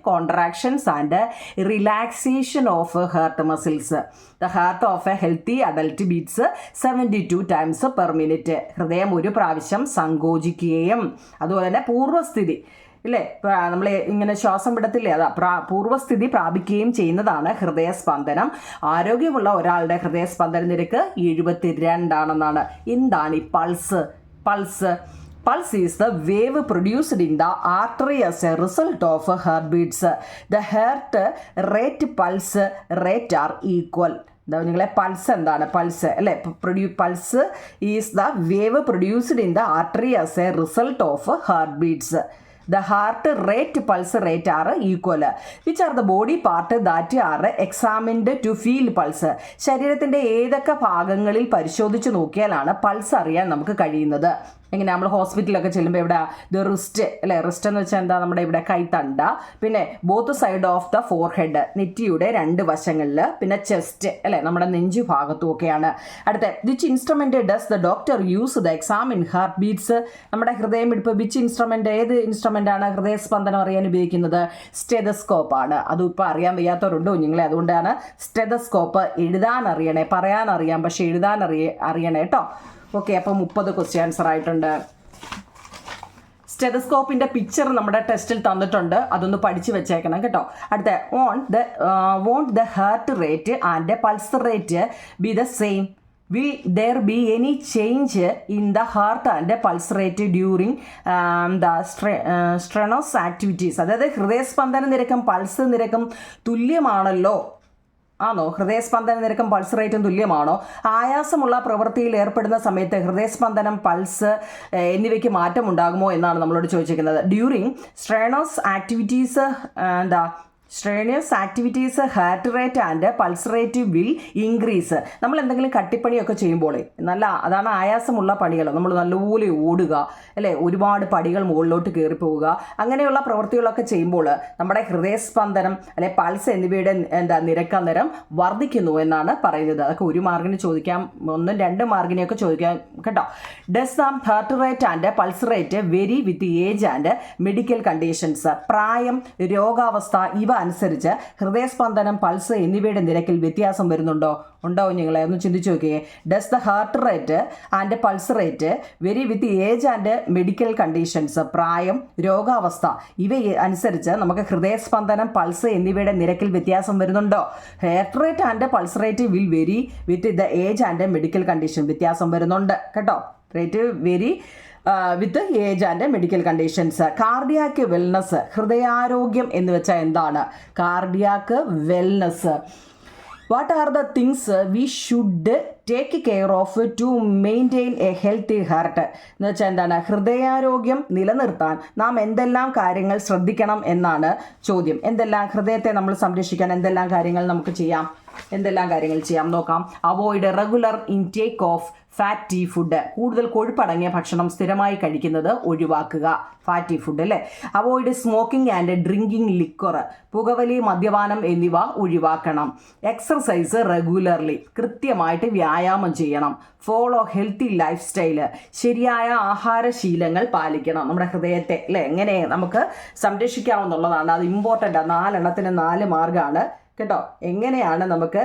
contractions and relaxation of heart muscles. The heart of a healthy adult beats 72 times per minute. ഹൃദയം ഒരു പ്രാവശ്യം സങ്കോചിക്കുകയും അതുപോലെ തന്നെ പൂർവ്വസ്ഥിതി ഇല്ലേ, നമ്മൾ ഇങ്ങനെ ശ്വാസം വിടത്തില്ലേ, പൂർവ്വസ്ഥിതി പ്രാപിക്കുകയും ചെയ്യുന്നതാണ് ഹൃദയസ്പന്ദനം. ആരോഗ്യമുള്ള ഒരാളുടെ ഹൃദയസ്പന്ദന നിരക്ക് 72 എന്താണ് ഈ pulse? Pulse is the wave produced in the artery as a result of heartbeats. The heart rate, pulse rate are equal. നിങ്ങളെ പൾസ് എന്താണ്? പൾസ് അല്ലേ, pulse is the wave produced in the artery as a result of heart beats. The heart rate, pulse rate are equal. Which are the body part that are examined to feel pulse? ശരീരത്തിൻ്റെ ഏതൊക്കെ ഭാഗങ്ങളിൽ പരിശോധിച്ച് നോക്കിയാലാണ് pulse അറിയാൻ നമുക്ക് കഴിയുന്നത്? എങ്ങനെ? നമ്മൾ ഹോസ്പിറ്റലൊക്കെ ചെല്ലുമ്പോൾ ഇവിടെ ദ റിസ്റ്റ് അല്ലേ, റിസ്റ്റ് എന്ന് വെച്ചാൽ എന്താ? നമ്മുടെ ഇവിടെ കൈത്തണ്ട, പിന്നെ both side of the forehead, നെറ്റിയുടെ 2 വശങ്ങളിൽ, പിന്നെ ചെസ്റ്റ് അല്ലേ, നമ്മുടെ നെഞ്ചു ഭാഗത്തും ഒക്കെയാണ്. അടുത്ത which instrument does the doctor use the examine heart beats? നമ്മുടെ ഹൃദയമിടിപ്പ് വിച്ച് ഇൻസ്ട്രുമെന്റ്, ഏത് ഇൻസ്ട്രുമെന്റ് ആണ് ഹൃദയസ്പന്ദനം അറിയാൻ ഉപയോഗിക്കുന്നത്? സ്റ്റെതസ്കോപ്പ് ആണ്. അതും ഇപ്പോൾ അറിയാൻ വയ്യാത്തവരുണ്ടോ നിങ്ങളെ? അതുകൊണ്ടാണ് സ്റ്റെതസ്കോപ്പ്. എഴുതാൻ അറിയണേ, പറയാൻ അറിയാം, പക്ഷെ എഴുതാൻ അറിയണേ കേട്ടോ. ഓക്കെ, അപ്പോൾ 30 ക്വസ്റ്റ്യൻ ആൻസർ ആയിട്ടുണ്ട്. സ്റ്റെതസ്കോപ്പിൻ്റെ പിക്ചർ നമ്മുടെ ടെസ്റ്റിൽ തന്നിട്ടുണ്ട്, അതൊന്ന് പഠിച്ച് വെച്ചേക്കണം കേട്ടോ. അടുത്ത won't the heart rate and pulse rate be the same? Will there be any change in the heart and pulse rate during the strenuous activities? അതായത് ഹൃദയസ്പന്ദന നിരക്കും പൾസ് നിരക്കും തുല്യമാണല്ലോ. ആണോ? ഹൃദയസ്പന്ദന നിരക്കും പൾസ് റേറ്റും തുല്യമാണോ? ആയാസമുള്ള പ്രവൃത്തിയിൽ ഏർപ്പെടുന്ന സമയത്ത് ഹൃദയസ്പന്ദനം, പൾസ് എന്നിവയ്ക്ക് മാറ്റം ഉണ്ടാകുമോ എന്നാണ് നമ്മളോട് ചോദിച്ചിരിക്കുന്നത്. During strenuous activities strenuous activities heart rate and pulse rate will increase. നമ്മൾ എന്തെങ്കിലും കട്ടിപ്പണിയൊക്കെ ചെയ്യുമ്പോൾ അതാണ് ആയാസമുള്ള പണികൾ, നമ്മൾ നല്ലപോലെ ഓടുക അല്ലേ, ഒരുപാട് പടികൾ മുകളിലോട്ട് കയറി പോവുക, അങ്ങനെയുള്ള പ്രവൃത്തികളൊക്കെ ചെയ്യുമ്പോൾ നമ്മുടെ ഹൃദയസ്പന്ദനം അല്ലെ പൾസ് എന്നിവയുടെ നിരക്ക് വർദ്ധിക്കുന്നു എന്നാണ് പറയുന്നത്. അതൊക്കെ 1 മാർക്കിന് ചോദിക്കാം, 1, 2 മാർക്കിനെയൊക്കെ ചോദിക്കാം കേട്ടോ. Does the heart rate and pulse rate vary with age and medical conditions? പ്രായം, രോഗാവസ്ഥ ഇവ അനുസരിച്ച് ഹൃദയസ്പന്ദനം, പൾസ് എന്നിവയുടെ നിരക്കിൽ വ്യത്യാസം വരുന്നുണ്ടോ? ഉണ്ടാവും. നിങ്ങളെ ഒന്ന് ചിന്തിച്ച് നോക്കിയേ. Does the heart rate and pulse rate vary with age and medical conditions? പ്രായം, രോഗാവസ്ഥ ഇവ അനുസരിച്ച് നമുക്ക് ഹൃദയസ്പന്ദനം, പൾസ് എന്നിവയുടെ നിരക്കിൽ വ്യത്യാസം വരുന്നുണ്ടോ? Heart rate and pulse rate will vary with the age and medical condition? വ്യത്യാസം വരുന്നുണ്ട് കേട്ടോ. Rate vary with age and medical conditions. Cardiac wellness, ഹൃദയാരോഗ്യം എന്ന് വെച്ചാൽ എന്താണ്? Cardiac wellness. What are the things we should take care of to maintain a healthy heart? എന്ന് വെച്ചാൽ എന്താണ്? ഹൃദയാരോഗ്യം നിലനിർത്താൻ നാം എന്തെല്ലാം കാര്യങ്ങൾ ശ്രദ്ധിക്കണം എന്നാണ് ചോദ്യം. എന്തെല്ലാം? ഹൃദയത്തെ നമ്മൾ സംരക്ഷിക്കാൻ എന്തെല്ലാം കാര്യങ്ങൾ നമുക്ക് ചെയ്യാം? എന്തെല്ലാം കാര്യങ്ങൾ ചെയ്യാം നോക്കാം. Avoid regular intake of fatty food. കൂടുതൽ കൊഴുപ്പടങ്ങിയ ഭക്ഷണം സ്ഥിരമായി കഴിക്കുന്നത് ഒഴിവാക്കുക. ഫാറ്റി ഫുഡ് അല്ലേ. Avoid smoking and drinking liquor. പുകവലി, മദ്യപാനം എന്നിവ ഒഴിവാക്കണം. Exercise regularly. കൃത്യമായിട്ട് വ്യായാമം ചെയ്യണം. Follow healthy life style. ശരിയായ ആഹാരശീലങ്ങൾ പാലിക്കണം. നമ്മുടെ ഹൃദയത്തെ അല്ലേ എങ്ങനെ നമുക്ക് സംരക്ഷിക്കാവുന്നുള്ളതാണ്. അത് ഇമ്പോർട്ടൻ്റ്. 4 എണ്ണത്തിന് 4 മാർഗ്ഗമാണ് കേട്ടോ. എങ്ങനെയാണ് നമുക്ക്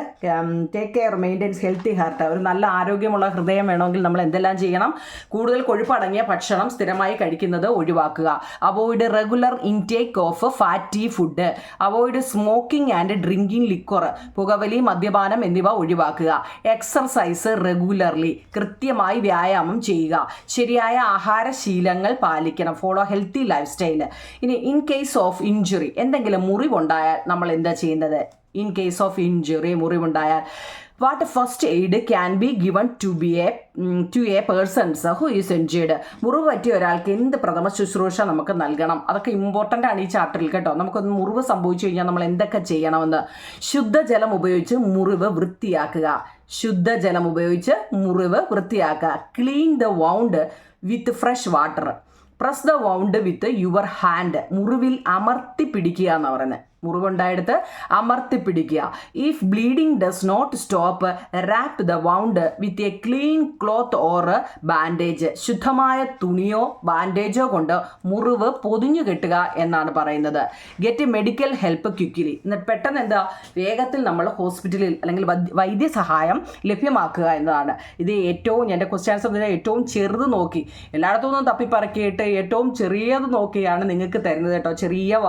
take care, maintains healthy heart. ഒരു നല്ല ആരോഗ്യമുള്ള ഹൃദയം വേണമെങ്കിൽ നമ്മൾ എന്തെല്ലാം ചെയ്യണം? കൂടുതൽ കൊഴുപ്പടങ്ങിയ ഭക്ഷണം സ്ഥിരമായി കഴിക്കുന്നത് ഒഴിവാക്കുക. Avoid regular intake of fatty food. Avoid smoking and drinking liquor. പുകവലി, മദ്യപാനം എന്നിവ ഒഴിവാക്കുക. Exercise regularly. കൃത്യമായി വ്യായാമം ചെയ്യുക. ശരിയായ ആഹാരശീലങ്ങൾ പാലിക്കണം. Follow healthy lifestyle. ഇനി ഇൻ കേസ് ഓഫ് ഇഞ്ചുറി, എന്തെങ്കിലും മുറിവുണ്ടായാൽ നമ്മൾ എന്താ ചെയ്യുന്നത്? ഇൻ കേസ് ഓഫ് ഇഞ്ചുറി, മുറിവുണ്ടായാൽ what first aid can be given to a persons who is injured. മുറിവ് പറ്റിയ ഒരാൾക്ക് എന്ത് പ്രഥമ ശുശ്രൂഷ നമുക്ക് നൽകണം? അതൊക്കെ ഇമ്പോർട്ടൻ്റ് ആണ് ഈ ചാപ്റ്ററിൽ കേട്ടോ. നമുക്കൊന്ന് മുറിവ് സംഭവിച്ചു കഴിഞ്ഞാൽ നമ്മൾ എന്തൊക്കെ ചെയ്യണമെന്ന്. ശുദ്ധജലം ഉപയോഗിച്ച് മുറിവ് വൃത്തിയാക്കുക. ശുദ്ധജലം ഉപയോഗിച്ച് മുറിവ് വൃത്തിയാക്കുക. Clean the wound with fresh water. Press the wound with your hand. മുറിവിൽ അമർത്തി പിടിക്കുക എന്ന് പറയുന്നത്. മുറിവുണ്ടായെടുത്ത് അമർത്തി പിടിക്കുക. If bleeding does not stop wrap the wound with a clean cloth or bandage. ശുദ്ധമായ തുണിയോ ബാൻഡേജോ കൊണ്ട് മുറിവ് പൊതിഞ്ഞു കെട്ടുക എന്നാണ് പറയുന്നത്. Get medical help quickly. എന്നിട്ട് പെട്ടെന്ന് എന്താ വേഗത്തിൽ നമ്മൾ ഹോസ്പിറ്റലിൽ അല്ലെങ്കിൽ വൈദ്യസഹായം ലഭ്യമാക്കുക എന്നതാണ്. ഇത് ഏറ്റവും എൻ്റെ ക്വസ്റ്റ്യൻ ആൻസർ ഏറ്റവും ചെറുത് നോക്കി, എല്ലായിടത്തു നിന്നും തപ്പിപ്പറക്കിയിട്ട് ഏറ്റവും ചെറിയത് നോക്കിയാണ് നിങ്ങൾക്ക് തരുന്നത് കേട്ടോ. ചെറിയ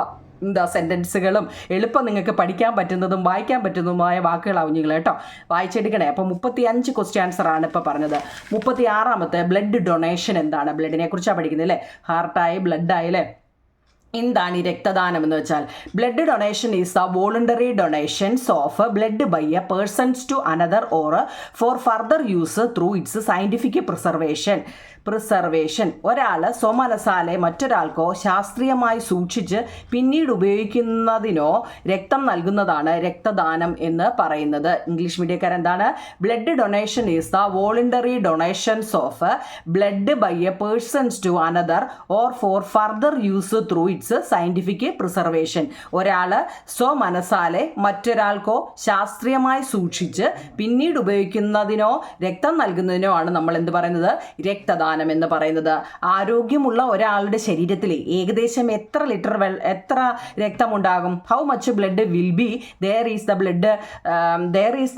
സെൻറ്റൻസുകളും എളുപ്പം നിങ്ങൾക്ക് പഠിക്കാൻ പറ്റുന്നതും വായിക്കാൻ പറ്റുന്നതുമായ വാക്കുകളാവും നിങ്ങൾ കേട്ടോ. വായിച്ചെടുക്കണേ. അപ്പോൾ 35 ക്വസ്റ്റ്യൻ ആൻസർ ആണ് ഇപ്പോൾ പറഞ്ഞത്. 36ാമത്തെ ബ്ലഡ് ഡൊണേഷൻ എന്താണ്? ബ്ലഡിനെ കുറിച്ചാണ് പഠിക്കുന്നത് അല്ലേ. ഹാർട്ടായി, ബ്ലഡായി അല്ലേ. എന്താണ് ഈ രക്തദാനം എന്ന് വെച്ചാൽ? Blood donation is the voluntary donations of blood by a persons to another or for further use through its scientific preservation. ഒരാൾ സ്വമനസാലെ മറ്റൊരാൾക്കോ ശാസ്ത്രീയമായി സൂക്ഷിച്ച് പിന്നീട് ഉപയോഗിക്കുന്നതിനോ രക്തം നൽകുന്നതാണ് രക്തദാനം എന്ന് പറയുന്നത്. ഇംഗ്ലീഷ് മീഡിയക്കാരെന്താണ്? Blood donation is the voluntary donations of blood by a persons to another or for further use through its scientific preservation. ഒരാൾ സ്വമനസാലെ മറ്റൊരാൾക്കോ ശാസ്ത്രീയമായി സൂക്ഷിച്ച് പിന്നീട് ഉപയോഗിക്കുന്നതിനോ രക്തം നൽകുന്നതിനോ ആണ് നമ്മൾ എന്ത് പറയുന്നത്? രക്തദാനം എന്ന് പറയുന്നത്. ആരോഗ്യമുള്ള ഒരാളുടെ ശരീരത്തിൽ ഏകദേശം എത്ര രക്തമുണ്ടാകും? How much blood will be there is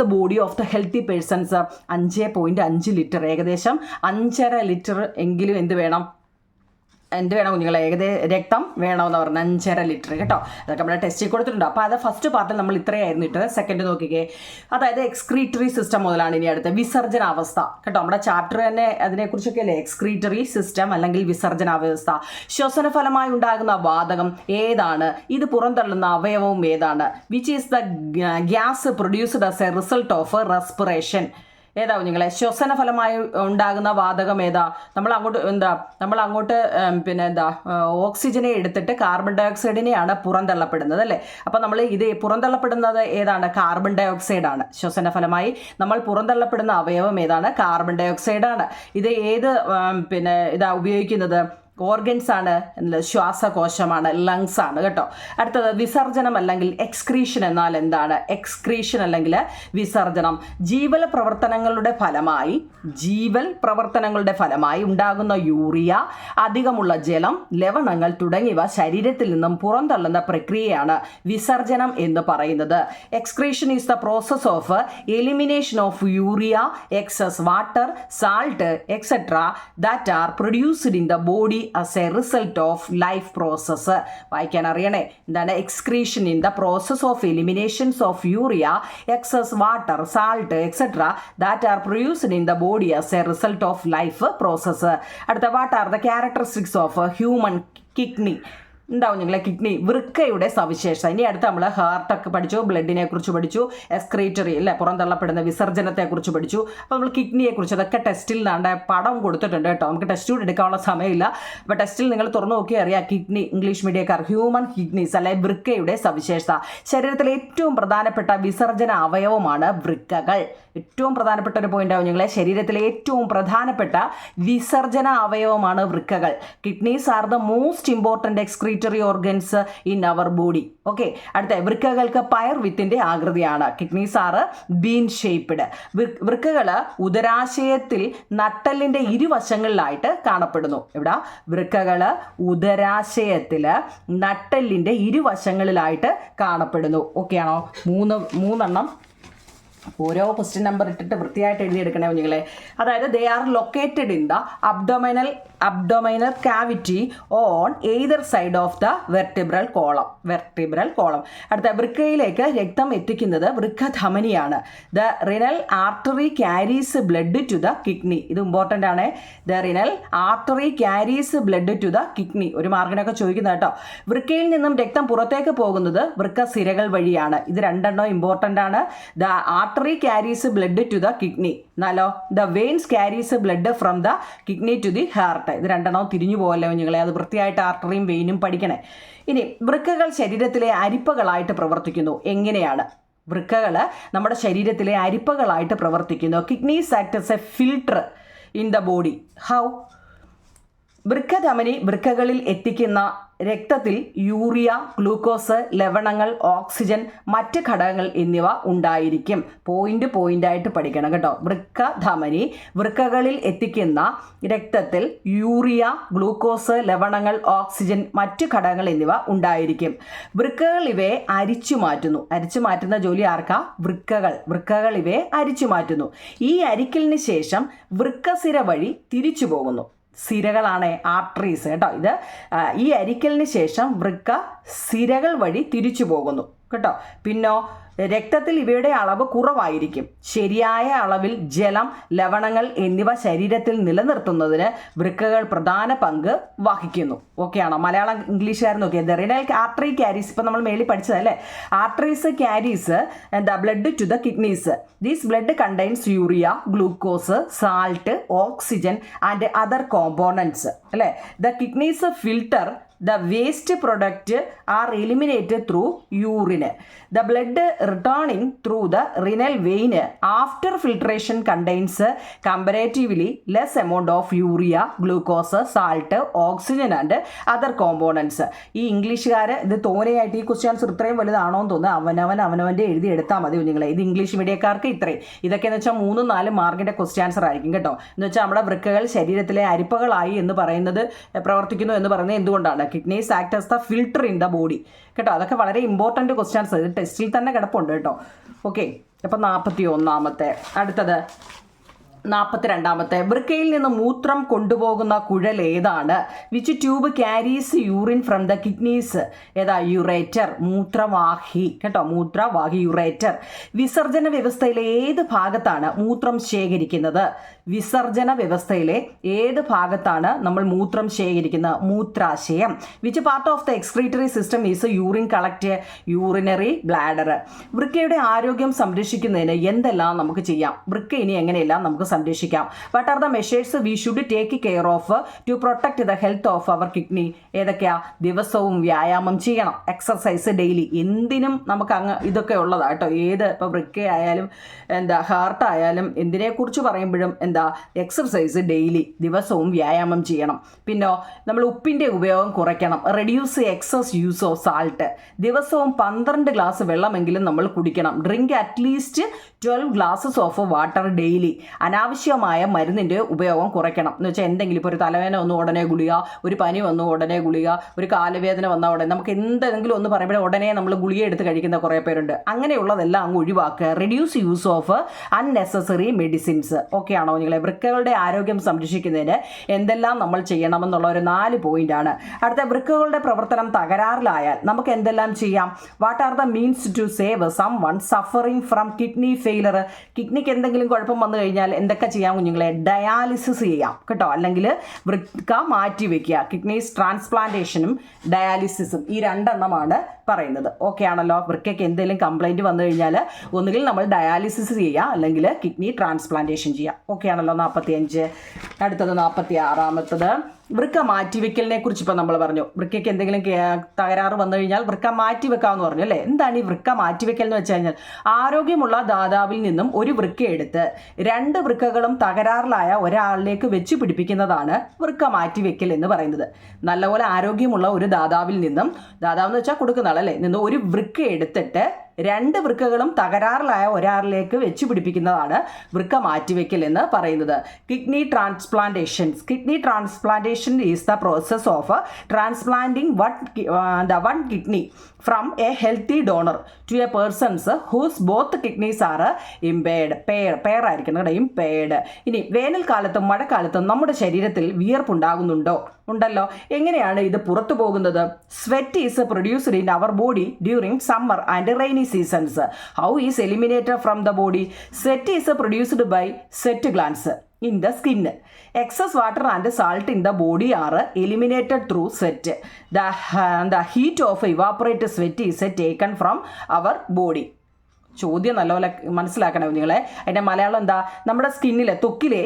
the body of the healthy persons? 5.5 litre. ഏകദേശം 5.5 ലിറ്റർ എങ്കിലും എന്ത് വേണം കുഞ്ഞുങ്ങളെ? രക്തം വേണമെന്ന് പറഞ്ഞാൽ 5.5 ലിറ്റർ കേട്ടോ. അതൊക്കെ നമ്മുടെ ടെസ്റ്റിൽ കൊടുത്തിട്ടുണ്ട്. അപ്പോൾ അത് ഫസ്റ്റ് പാർട്ടിൽ നമ്മൾ ഇത്രയായിരുന്നു ഇട്ടത്. സെക്കൻഡ് നോക്കിക്കേ, അതായത് എക്സ്ക്രീറ്ററി സിസ്റ്റം മുതലാണ് ഇനി അടുത്ത വിസർജനാവസ്ഥ കേട്ടോ. നമ്മുടെ ചാപ്റ്റർ തന്നെ അതിനെക്കുറിച്ചൊക്കെ അല്ലേ, എക്സ്ക്രീറ്ററി സിസ്റ്റം അല്ലെങ്കിൽ വിസർജനാവസ്ഥ. ശ്വസനഫലമായി ഉണ്ടാകുന്ന വാതകം ഏതാണ്? ഇത് പുറന്തള്ളുന്ന അവയവവും ഏതാണ്? Which is the gas produced as a result of respiration. ഏതാ കുഞ്ഞുങ്ങളെ? ശ്വസന ഫലമായി ഉണ്ടാകുന്ന വാതകം ഏതാ? നമ്മൾ അങ്ങോട്ട് ഓക്സിജനെ എടുത്തിട്ട് കാർബൺ ഡൈ ഓക്സൈഡിനെയാണ് പുറന്തള്ളപ്പെടുന്നത് അല്ലേ. അപ്പം നമ്മൾ ഇത് പുറന്തള്ളപ്പെടുന്നത് ഏതാണ്? കാർബൺ ഡൈ ഓക്സൈഡ് ആണ്. ശ്വസന ഫലമായി നമ്മൾ പുറന്തള്ളപ്പെടുന്ന അവയവം ഏതാണ്? കാർബൺ ഡൈ ഓക്സൈഡ് ആണ്. ഇത് ഏത് ഉപയോഗിക്കുന്നത്? ഓർഗൻസ് ആണ്, ശ്വാസകോശമാണ്, ലങ്സ് ആണ് കേട്ടോ. അടുത്തത് വിസർജനം അല്ലെങ്കിൽ എക്സ്ക്രീഷൻ എന്നാൽ എന്താണ്? എക്സ്ക്രീഷൻ അല്ലെങ്കിൽ വിസർജനം ജീവൽ പ്രവർത്തനങ്ങളുടെ ഫലമായി ഉണ്ടാകുന്ന യൂറിയ, അധികമുള്ള ജലം, ലവണങ്ങൾ തുടങ്ങിയവ ശരീരത്തിൽ നിന്നും പുറന്തള്ളുന്ന പ്രക്രിയയാണ് വിസർജനം എന്ന് പറയുന്നത്. Excretion is the process of elimination of urea, excess water, salt etcetera that are produced in the body as a result of life process. വായിക്കാൻ അറിയണേ. എന്താണ് excretion? In the process of eliminations of urea, excess water, salt etcetera that are produced in the body as a result of life process. അടുത്ത what are the characteristics of human kidney? ഉണ്ടാവും നിങ്ങളെ kidney വൃക്കയുടെ സവിശേഷത. ഇനി അടുത്ത് നമ്മൾ ഹാർട്ടൊക്കെ പഠിച്ചു, ബ്ലഡിനെ കുറിച്ച് പഠിച്ചു, എക്സ്ക്രീറ്ററി അല്ലെ പുറന്തള്ളപ്പെടുന്ന വിസർജനത്തെക്കുറിച്ച് പഠിച്ചു. അപ്പോൾ നമ്മൾ കിഡ്നിയെക്കുറിച്ച് അതൊക്കെ ടെസ്റ്റിൽ നാണ്ട പടം കൊടുത്തിട്ടുണ്ട് കേട്ടോ. നമുക്ക് ടെസ്റ്റ് കൂടെ എടുക്കാനുള്ള സമയമില്ല. അപ്പോൾ ടെസ്റ്റിൽ നിങ്ങൾ തുറന്നു നോക്കി അറിയാം കിഡ്നി, ഇംഗ്ലീഷ് മീഡിയക്കാർ ഹ്യൂമൻ കിഡ്നീസ് അല്ലെ വൃക്കയുടെ സവിശേഷത. ശരീരത്തിലെ ഏറ്റവും പ്രധാനപ്പെട്ട വിസർജന അവയവമാണ് വൃക്കകൾ. ഏറ്റവും പ്രധാനപ്പെട്ട ഒരു പോയിന്റ് ആവും നിങ്ങളെ, ശരീരത്തിലെ ഏറ്റവും പ്രധാനപ്പെട്ട വിസർജന അവയവമാണ് വൃക്കകൾ. Kidneys are the most important excretory organs in our body. Okay, അടുത്ത വൃക്കകൾക്ക് പയർ വിത്തിന്റെ ആകൃതിയാണ്. Kidneys are bean shaped. വൃക്കകൾ ഉദരാശയത്തിൽ നട്ടെല്ലിന്റെ ഇരുവശങ്ങളിലായിട്ട് കാണപ്പെടുന്നു. ഇവിടെ വൃക്കകൾ ഉദരാശയത്തിൽ നട്ടെല്ലിന്റെ ഇരുവശങ്ങളിലായിട്ട് കാണപ്പെടുന്നു. ഓക്കെ ആണോ? മൂന്നെണ്ണം ഓരോ ക്വസ്റ്റ്യൻ നമ്പർ ഇട്ടിട്ട് വൃത്തിയായിട്ട് എഴുതിയെടുക്കണേ കുഞ്ഞുങ്ങളെ. അതായത് they are located in the abdominal cavity on either side of the vertebral column. അടുത്ത വൃക്കയിലേക്ക് രക്തം എത്തിക്കുന്നത് വൃക്കധമനിയാണ്. The renal artery carries blood to the kidney. ഇത് ഇമ്പോർട്ടൻ്റ് ആണ്. The renal artery carries blood to the kidney. ഒരു മാർക്കിനൊക്കെ ചോദിക്കുന്ന കേട്ടോ. വൃക്കയിൽ നിന്നും രക്തം പുറത്തേക്ക് പോകുന്നത് വൃക്കസിരകൾ വഴിയാണ്. ഇത് രണ്ടെണ്ണം ഇമ്പോർട്ടൻ്റ് ആണ്. The artery carries blood to the kidney. നാലോ the veins carries blood from the kidney to the heart. ഇത് രണ്ടെണ്ണം തിരിഞ്ഞു പോകല്ലോ നിങ്ങളെ. അത് വൃത്തിയായിട്ട് ആർട്ടറിയും വെയിനും പഠിക്കണേ. ഇനി വൃക്കകൾ ശരീരത്തിലെ അരിപ്പകളായിട്ട് പ്രവർത്തിക്കുന്നു. എങ്ങനെയാണ് വൃക്കകൾ നമ്മുടെ ശരീരത്തിലെ അരിപ്പകളായിട്ട് പ്രവർത്തിക്കുന്നു? Kidneys act as a filter in the body. How? വൃക്കധമനി വൃക്കകളിൽ എത്തിക്കുന്ന രക്തത്തിൽ യൂറിയ, ഗ്ലൂക്കോസ്, ലവണങ്ങൾ, ഓക്സിജൻ, മറ്റ് ഘടകങ്ങൾ എന്നിവ ഉണ്ടായിരിക്കും. പോയിന്റായിട്ട് പഠിക്കണം കേട്ടോ. വൃക്കധമനി വൃക്കകളിൽ എത്തിക്കുന്ന രക്തത്തിൽ യൂറിയ, ഗ്ലൂക്കോസ്, ലവണങ്ങൾ, ഓക്സിജൻ, മറ്റ് ഘടകങ്ങൾ എന്നിവ ഉണ്ടായിരിക്കും. വൃക്കകൾ ഇവയെ അരിച്ചു മാറ്റുന്ന ജോലി ആർക്കാ? വൃക്കകൾ ഇവയെ അരിച്ചു മാറ്റുന്നു. ഈ അരിക്കലിന് ശേഷം വൃക്കസിര വഴി തിരിച്ചു പോകുന്നു. സിരകളാണ് ആർട്ടറീസ് കേട്ടോ. ഇത് ഈ അരിക്കലിന് ശേഷം വൃക്ക സിരകൾ വഴി തിരിച്ചു പോകുന്നു കേട്ടോ. പിന്നോ രക്തത്തിൽ ഇവയുടെ അളവ് കുറവായിരിക്കും. ശരിയായ അളവിൽ ജലം, ലവണങ്ങൾ എന്നിവ ശരീരത്തിൽ നിലനിർത്തുന്നതിന് വൃക്കകൾ പ്രധാന പങ്ക് വഹിക്കുന്നു. ഓക്കെ ആണോ? മലയാളം ഇംഗ്ലീഷുകാർ നോക്കിയത് റിനൽ ആർട്ടറി ക്യാരീസ്. ഇപ്പം നമ്മൾ മേളിൽ പഠിച്ചതല്ലേ. Arteries carries blood to the kidneys. These blood contains urea, glucose, salt, oxygen and other components അല്ലേ. The kidneys filter the waste product are eliminated through urine. The blood returning through the renal vein after filtration contains comparatively less amount of urea, glucose, salt, oxygen and other components. ഈ ഇംഗ്ലീഷുകാർ ഇത് തോനെയായിട്ട് ഈ questions ഇത്രയും വലുതാണോ എന്ന് തോന്നുന്നു. അവനവൻ്റെ എഴുതി എടുത്താൽ മതി കുഞ്ഞുങ്ങളെ. ഇത് ഇംഗ്ലീഷ് മീഡിയക്കാർക്ക് ഇത്രയും. ഇതൊക്കെ എന്ന് വെച്ചാൽ 3-4 മാർക്കിൻ്റെ ക്വസ്റ്റ്യൻ ആൻസർ ആയിരിക്കും കേട്ടോ. എന്ന് വെച്ചാൽ നമ്മുടെ വൃക്കകൾ ശരീരത്തിലെ അരിപ്പകളായി എന്ന് പറയുന്നത് പ്രവർത്തിക്കുന്നു എന്ന് പറയുന്നത് എന്തുകൊണ്ടാണ്? Kidneys act as the filter in the body കേട്ടോ. അതൊക്കെ വളരെ ഇമ്പോർട്ടൻറ്റ് ക്വസ്റ്റ്യൻസ്. ഇത് ടെസ്റ്റിൽ തന്നെ കിടപ്പുണ്ട് കേട്ടോ. ഓക്കെ, അപ്പം 41. അടുത്തത് 42. വൃക്കയിൽ നിന്ന് മൂത്രം കൊണ്ടുപോകുന്ന കുഴൽ ഏതാണ്? Which tube carries urine from the kidneys? ഏതാ? യുറേറ്റർ. മൂത്രവാഹി കേട്ടോ. മൂത്രവാഹി യുറേറ്റർ. വിസർജന വ്യവസ്ഥയിലെ ഏത് ഭാഗത്താണ് മൂത്രം ശേഖരിക്കുന്നത്? വിസർജന വ്യവസ്ഥയിലെ ഏത് ഭാഗത്താണ് നമ്മൾ മൂത്രം ശേഖരിക്കുന്നത്? മൂത്രാശയം. Which part of the excretory system is urine collect? Urinary bladder. വൃക്കയുടെ ആരോഗ്യം സംരക്ഷിക്കുന്നതിന് എന്തെല്ലാം നമുക്ക് ചെയ്യാം? വൃക്ക ഇനി എങ്ങനെയെല്ലാം നമുക്ക് സംരക്ഷിക്കാം? What are the measures we should take care of to protect the health of our kidney? ഏതൊക്കെയാ? ദിവസവും വ്യായാമം ചെയ്യണം. Exercise daily. എന്തിനും നമുക്ക് ഇതൊക്കെ ഉള്ളതാണ് കേട്ടോ. ഏത് ഇപ്പോൾ വൃക്കയായാലും ഹാർട്ടായാലും എന്തിനെക്കുറിച്ച് പറയുമ്പോഴും എക്സർസൈസ് ഡെയിലി, ദിവസവും വ്യായാമം ചെയ്യണം. പിന്നെ നമ്മൾ ഉപ്പിൻ്റെ ഉപയോഗം കുറയ്ക്കണം. Reduce excess use of salt. ദിവസവും 12 ഗ്ലാസ് വെള്ളമെങ്കിലും നമ്മൾ കുടിക്കണം. Drink at least 12 glasses of water daily. അനാവശ്യമായ മരുന്നിൻ്റെ ഉപയോഗം കുറയ്ക്കണം. എന്ന് വെച്ചാൽ എന്തെങ്കിലും ഇപ്പോൾ ഒരു തലവേദന വന്നു ഉടനെ ഗുളിക, ഒരു പനി വന്നു ഉടനെ ഗുളിക, ഒരു കാലുവേദന വന്നാൽ ഉടനെ നമുക്ക് എന്തെങ്കിലും ഒന്ന് പറയുമ്പോൾ ഉടനെ നമ്മൾ ഗുളിക എടുത്ത് കഴിക്കുന്ന കുറേ പേരുണ്ട്. അങ്ങനെയുള്ളതെല്ലാം അങ്ങ് ഒഴിവാക്കുക. Reduce use of unnecessary medicines. Okay ആണോ നിങ്ങളെ? വൃക്കകളുടെ ആരോഗ്യം സംരക്ഷിക്കുന്നതിന് എന്തെല്ലാം നമ്മൾ ചെയ്യണമെന്നുള്ള ഒരു 4 പോയിന്റാണ്. അടുത്ത വൃക്കകളുടെ പ്രവർത്തനം തകരാറിലായാൽ നമുക്ക് എന്തെല്ലാം ചെയ്യാം? What are the means to save someone suffering from kidney failure? കിഡ്നിക്ക് എന്തെങ്കിലും കുഴപ്പം വന്നു കഴിഞ്ഞാൽ എന്തൊക്കെ ചെയ്യാം കുഞ്ഞുങ്ങളെ? ഡയാലിസിസ് ചെയ്യാം കേട്ടോ, അല്ലെങ്കിൽ വൃക്ക മാറ്റി വെക്കുക. കിഡ്നീസ് ട്രാൻസ്പ്ലാന്റേഷനും ഡയാലിസിസും ഈ രണ്ടെണ്ണമാണ് പറയുന്നത്. ഓക്കെ ആണല്ലോ? വൃക്കയ്ക്ക് എന്തെങ്കിലും കംപ്ലൈൻറ്റ് വന്നു കഴിഞ്ഞാൽ ഒന്നുകിൽ നമ്മൾ ഡയാലിസിസ് ചെയ്യുക അല്ലെങ്കിൽ കിഡ്നി ട്രാൻസ്പ്ലാന്റേഷൻ ചെയ്യുക. ഓക്കെ ആണല്ലോ? 45. അടുത്തത് 46. വൃക്ക മാറ്റിവെക്കലിനെ കുറിച്ച് ഇപ്പോൾ നമ്മൾ പറഞ്ഞു. വൃക്കയ്ക്ക് എന്തെങ്കിലും തകരാറ് വന്നു കഴിഞ്ഞാൽ വൃക്ക മാറ്റിവെക്കാമെന്ന് പറഞ്ഞു അല്ലേ? എന്താണ് ഈ വൃക്ക മാറ്റിവെക്കൽ എന്ന് വെച്ച് കഴിഞ്ഞാൽ, ആരോഗ്യമുള്ള ദാതാവിൽ നിന്നും ഒരു വൃക്ക എടുത്ത് 2 വൃക്കകളും തകരാറിലായ ഒരാളിലേക്ക് വെച്ച് പിടിപ്പിക്കുന്നതാണ് വൃക്ക മാറ്റിവെക്കൽ എന്ന് പറയുന്നത്. നല്ലപോലെ ആരോഗ്യമുള്ള ഒരു ദാതാവിൽ നിന്നും, ദാതാവ് എന്ന് വെച്ചാൽ കൊടുക്കുന്ന ആളല്ലേ, നിന്ന് ഒരു വൃക്ക എടുത്തിട്ട് 2 വൃക്കകളും തകരാറിലായ ഒരാളിലേക്ക് വെച്ച് പിടിപ്പിക്കുന്നതാണ് വൃക്ക മാറ്റിവെക്കൽ എന്ന് പറയുന്നത്. Kidney transplantation is the process of transplanting one kidney from a healthy donor to a person whose both kidneys are impaired. pair ആയിരിക്കണം കേട്ടോ, impaired. ഇനി വേനൽക്കാലത്തും മഴക്കാലത്തും നമ്മുടെ ശരീരത്തിൽ വിയർപ്പുണ്ടാകുന്നുണ്ടോ? ഉണ്ടല്ലോ. എങ്ങനെയാണ് ഇത് പുറത്തു പോകുന്നത്? Sweat is produced in our body during summer and rainy seasons. How is eliminated from the body? Sweat is produced by sweat glands in the skin. Excess water and salt in the body are eliminated through sweat. The heat of evaporated sweat is taken from our body. ചോദ്യം നല്ലപോലെ മനസ്സിലാക്കണം നിങ്ങളെ. അതിൻ്റെ മലയാളം എന്താ? നമ്മുടെ സ്കിന്നിലെ ത്വക്കിലെ